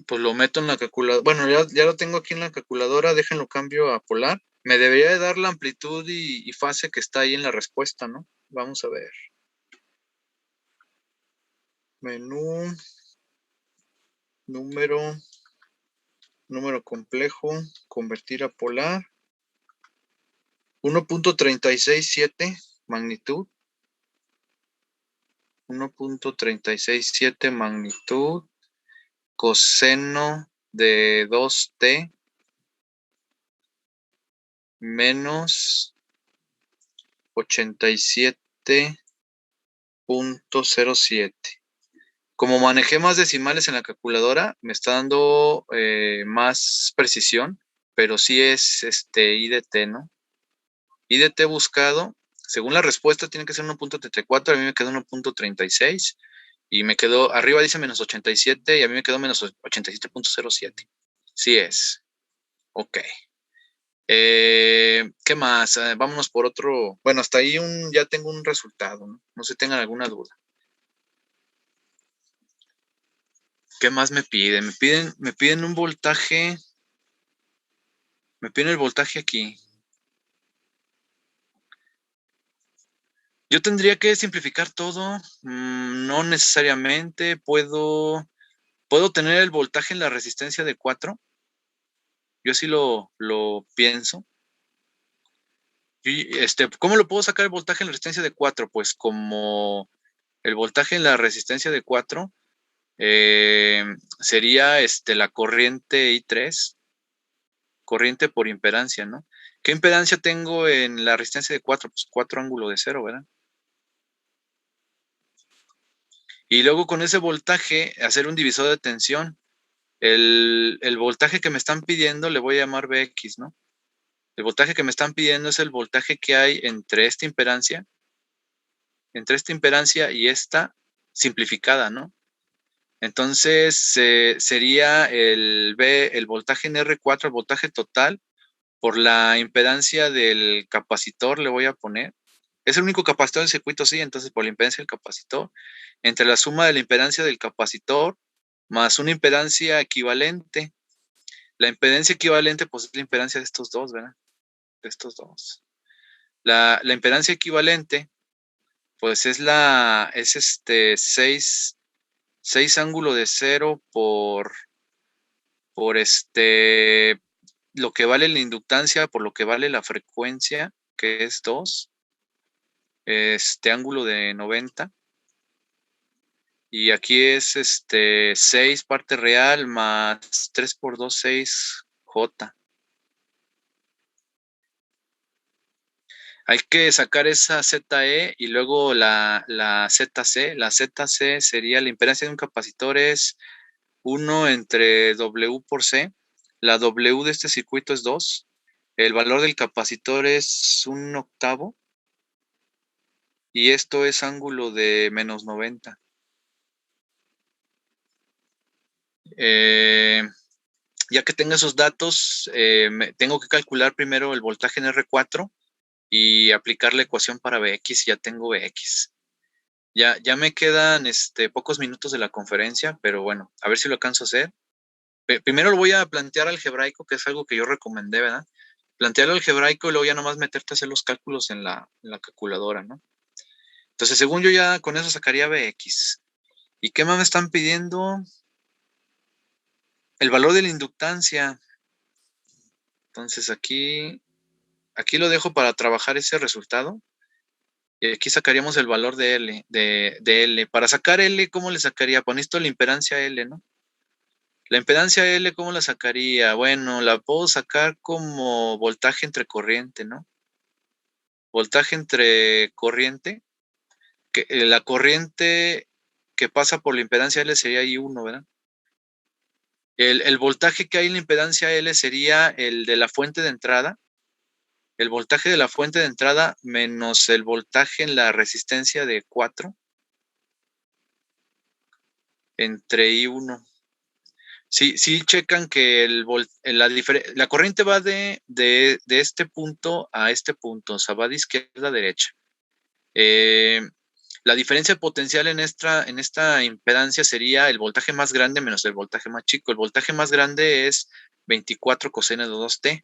S1: pues lo meto en la calculadora. Bueno, ya lo tengo aquí en la calculadora, déjenlo cambio a polar. Me debería de dar la amplitud y fase que está ahí en la respuesta, ¿no? Vamos a ver. Menú, número complejo, convertir a polar. 1.367 magnitud. 1.367 magnitud. Coseno de 2t menos 87.07. Como manejé más decimales en la calculadora, me está dando más precisión, pero sí es I de t, ¿no? I de t buscado Según la respuesta, tiene que ser 1.34, a mí me quedó 1.36 y me quedó, arriba dice menos 87 y a mí me quedó menos 87.07. Sí es. Ok. ¿Qué más? Vámonos por otro. Bueno, hasta ahí ya tengo un resultado, ¿no? No sé si tengan alguna duda. ¿Qué más me piden? Me piden un voltaje. Me piden el voltaje aquí. Yo tendría que simplificar todo. No necesariamente. Puedo tener el voltaje en la resistencia de 4. Yo sí lo pienso. ¿Cómo lo puedo sacar el voltaje en la resistencia de 4? Pues como el voltaje en la resistencia de 4 sería la corriente I3, corriente por impedancia, ¿no? ¿Qué impedancia tengo en la resistencia de 4? Pues 4 ángulo de 0, ¿verdad? Y luego con ese voltaje hacer un divisor de tensión. El voltaje que me están pidiendo le voy a llamar Vx, ¿no? El voltaje que me están pidiendo es el voltaje que hay entre esta impedancia y esta simplificada, ¿no? Entonces sería el voltaje en R4, el voltaje total, por la impedancia del capacitor, le voy a poner. Es el único capacitor del circuito, sí, entonces por la impedancia del capacitor, entre la suma de la impedancia del capacitor más una impedancia equivalente. La impedancia equivalente, pues es la impedancia de estos dos, ¿verdad? De estos dos. La impedancia equivalente, pues es 6 ángulo de 0 por lo que vale la inductancia, por lo que vale la frecuencia, que es 2, ángulo de 90. Y aquí es 6 parte real más 3 por 2, 6 J. Hay que sacar esa ZE y luego la ZC. La ZC sería la impedancia de un capacitor es 1 entre W por C. La W de este circuito es 2. El valor del capacitor es 1/8. Y esto es ángulo de menos 90. Ya que tenga esos datos, tengo que calcular primero el voltaje en R4 y aplicar la ecuación para Vx. Ya tengo Vx. Ya me quedan pocos minutos de la conferencia, pero bueno, a ver si lo alcanzo a hacer. Primero lo voy a plantear algebraico, que es algo que yo recomendé, ¿verdad? Plantearlo algebraico y luego ya nomás meterte a hacer los cálculos en la calculadora, ¿no? Entonces, según yo ya con eso sacaría Vx. ¿Y qué más me están pidiendo? El valor de la inductancia. Entonces aquí lo dejo para trabajar ese resultado. Y aquí sacaríamos el valor de L, de L. Para sacar L, ¿cómo le sacaría? Con esto la impedancia L, ¿no? La impedancia L, ¿cómo la sacaría? Bueno, la puedo sacar como voltaje entre corriente, ¿no? Voltaje entre corriente. La corriente que pasa por la impedancia L sería I1, ¿verdad? El voltaje que hay en la impedancia L sería el de la fuente de entrada. El voltaje de la fuente de entrada menos el voltaje en la resistencia de 4 entre I1. Sí checan que la corriente va de este punto a este punto, o sea, va de izquierda a derecha. La diferencia potencial en esta impedancia sería el voltaje más grande menos el voltaje más chico. El voltaje más grande es 24 coseno de 2t.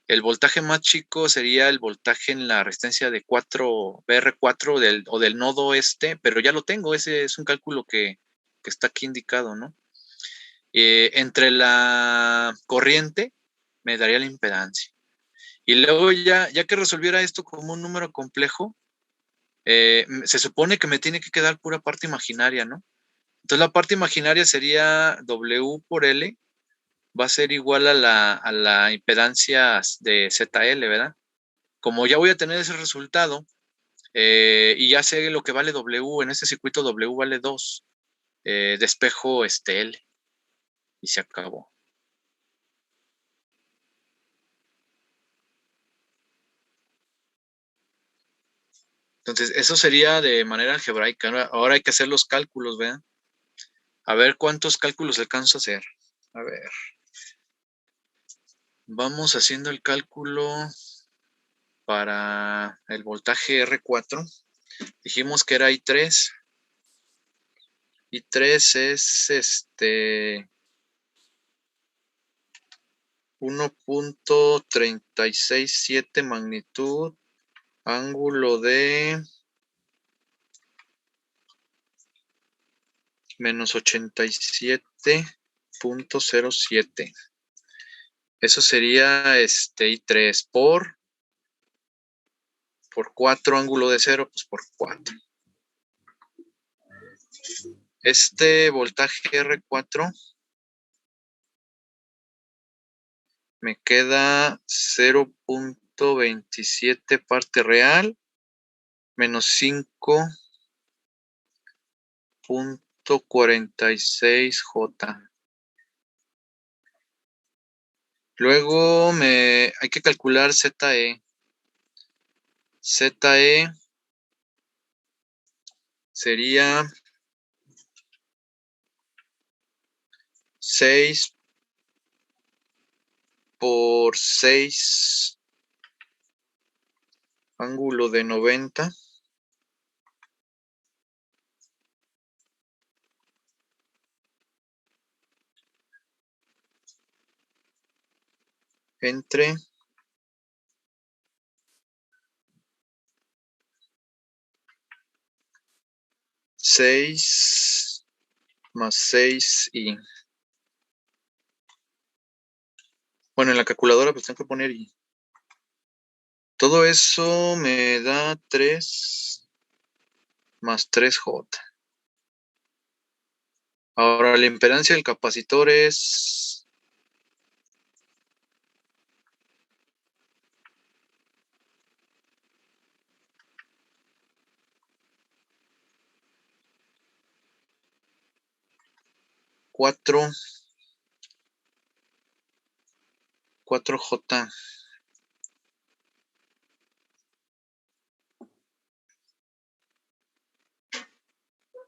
S1: El voltaje más chico sería el voltaje en la resistencia de 4 BR4 o del nodo pero ya lo tengo, ese es un cálculo que está aquí indicado, ¿no? Entre la corriente me daría la impedancia. Y luego ya que resolviera esto como un número complejo, se supone que me tiene que quedar pura parte imaginaria, ¿no? Entonces la parte imaginaria sería W por L, va a ser igual a la impedancia de ZL, ¿verdad? Como ya voy a tener ese resultado, y ya sé lo que vale W, en este circuito W vale 2, despejo L, y se acabó. Entonces, eso sería de manera algebraica. Ahora hay que hacer los cálculos, ¿vean? A ver cuántos cálculos alcanzo a hacer. A ver. Vamos haciendo el cálculo para el voltaje R4. Dijimos que era I3. I3 es 1.367 magnitud, ángulo de menos 87.07. Eso sería I3 por 4, ángulo de 0, pues por 4. Este voltaje R4 me queda 0.27 parte real menos 5.46 J. Luego hay que calcular ZE. ZE sería 6 por 6, ángulo de 90. Entre 6 más 6 y... Bueno, en la calculadora pues tengo que poner y... Todo eso me da 3 más 3J. Ahora la impedancia del capacitor es... Cuatro J.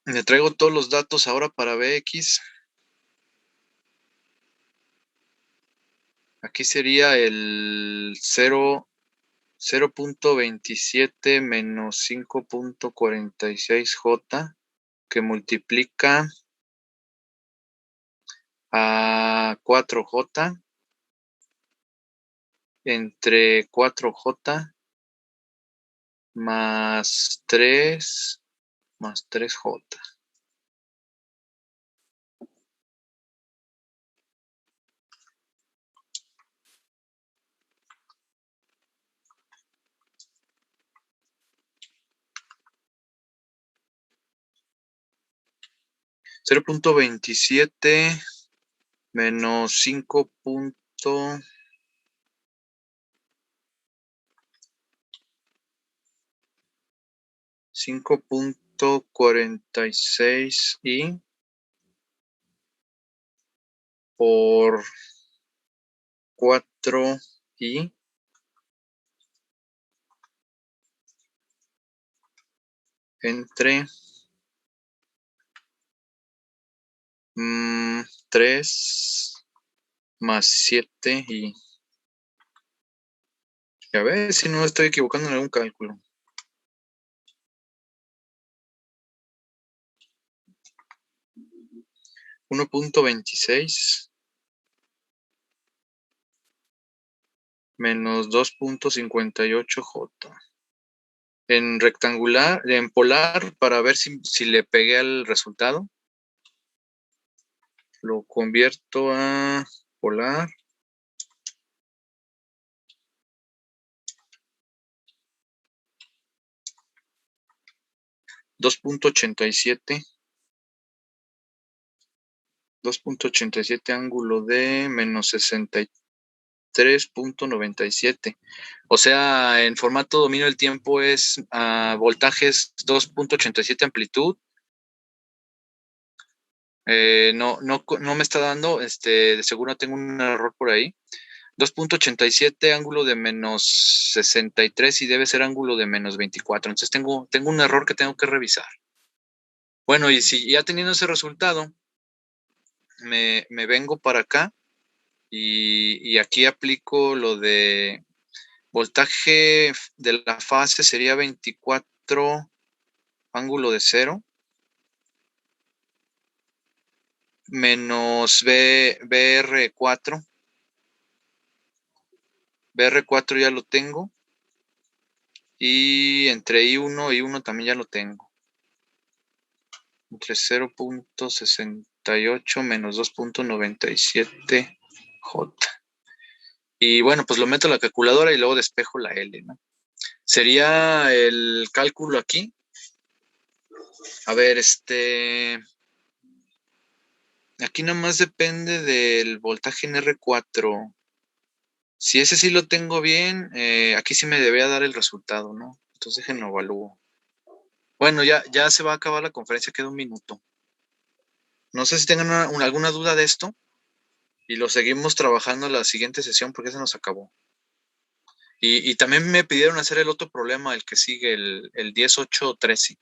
S1: Le traigo todos los datos ahora para BX. Aquí sería el 0.27 menos 5.46 J, que multiplica a 4J entre 4J más 3 más 3J. .27 menos 5.46 y por 4 y entre 3 más 7 y a ver si no estoy equivocando en algún cálculo. .26 menos 2.58J. En rectangular, en polar, para ver si le pegué al resultado. Lo convierto a polar. .87 ángulo de menos 63.97. O sea, en formato dominio del tiempo es voltajes 2.87 amplitud. No me está dando, de seguro tengo un error por ahí. 2.87, ángulo de menos 63 y debe ser ángulo de menos 24. Entonces tengo un error que tengo que revisar. Bueno, y si ya teniendo ese resultado, me vengo para acá y aquí aplico lo de voltaje de la fase sería 24, ángulo de 0, menos BR4. BR4 ya lo tengo. Y entre I1 y I1 también ya lo tengo. Entre 0.68 menos 2.97 J. Y bueno, pues lo meto a la calculadora y luego despejo la L, ¿no? Sería el cálculo aquí. A ver, aquí nomás depende del voltaje en R4. Si ese sí lo tengo bien, aquí sí me debería dar el resultado, ¿no? Entonces déjenlo evalúo. Bueno, ya se va a acabar la conferencia, queda 1 minuto. No sé si tengan alguna duda de esto y lo seguimos trabajando en la siguiente sesión porque se nos acabó. Y también me pidieron hacer el otro problema, el que sigue, el 10.8.13.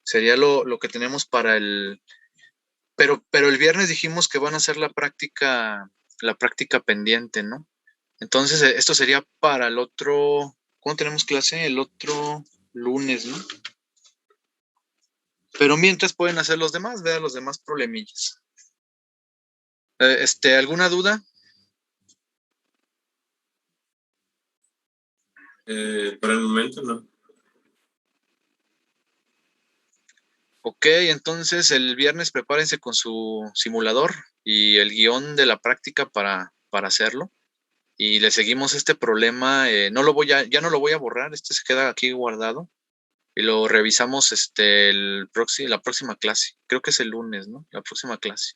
S1: Sería lo que tenemos para el... Pero el viernes dijimos que van a hacer la práctica pendiente, ¿no? Entonces, esto sería para el otro... ¿Cuándo tenemos clase? El otro lunes, ¿no? Pero mientras pueden hacer los demás, vean los demás problemillas. ¿Alguna duda?
S3: Por el momento no.
S1: Ok, entonces el viernes prepárense con su simulador y el guión de la práctica para hacerlo. Y le seguimos este problema. Ya no lo voy a borrar, se queda aquí guardado. Y lo revisamos la próxima clase. Creo que es el lunes, ¿no? La próxima clase.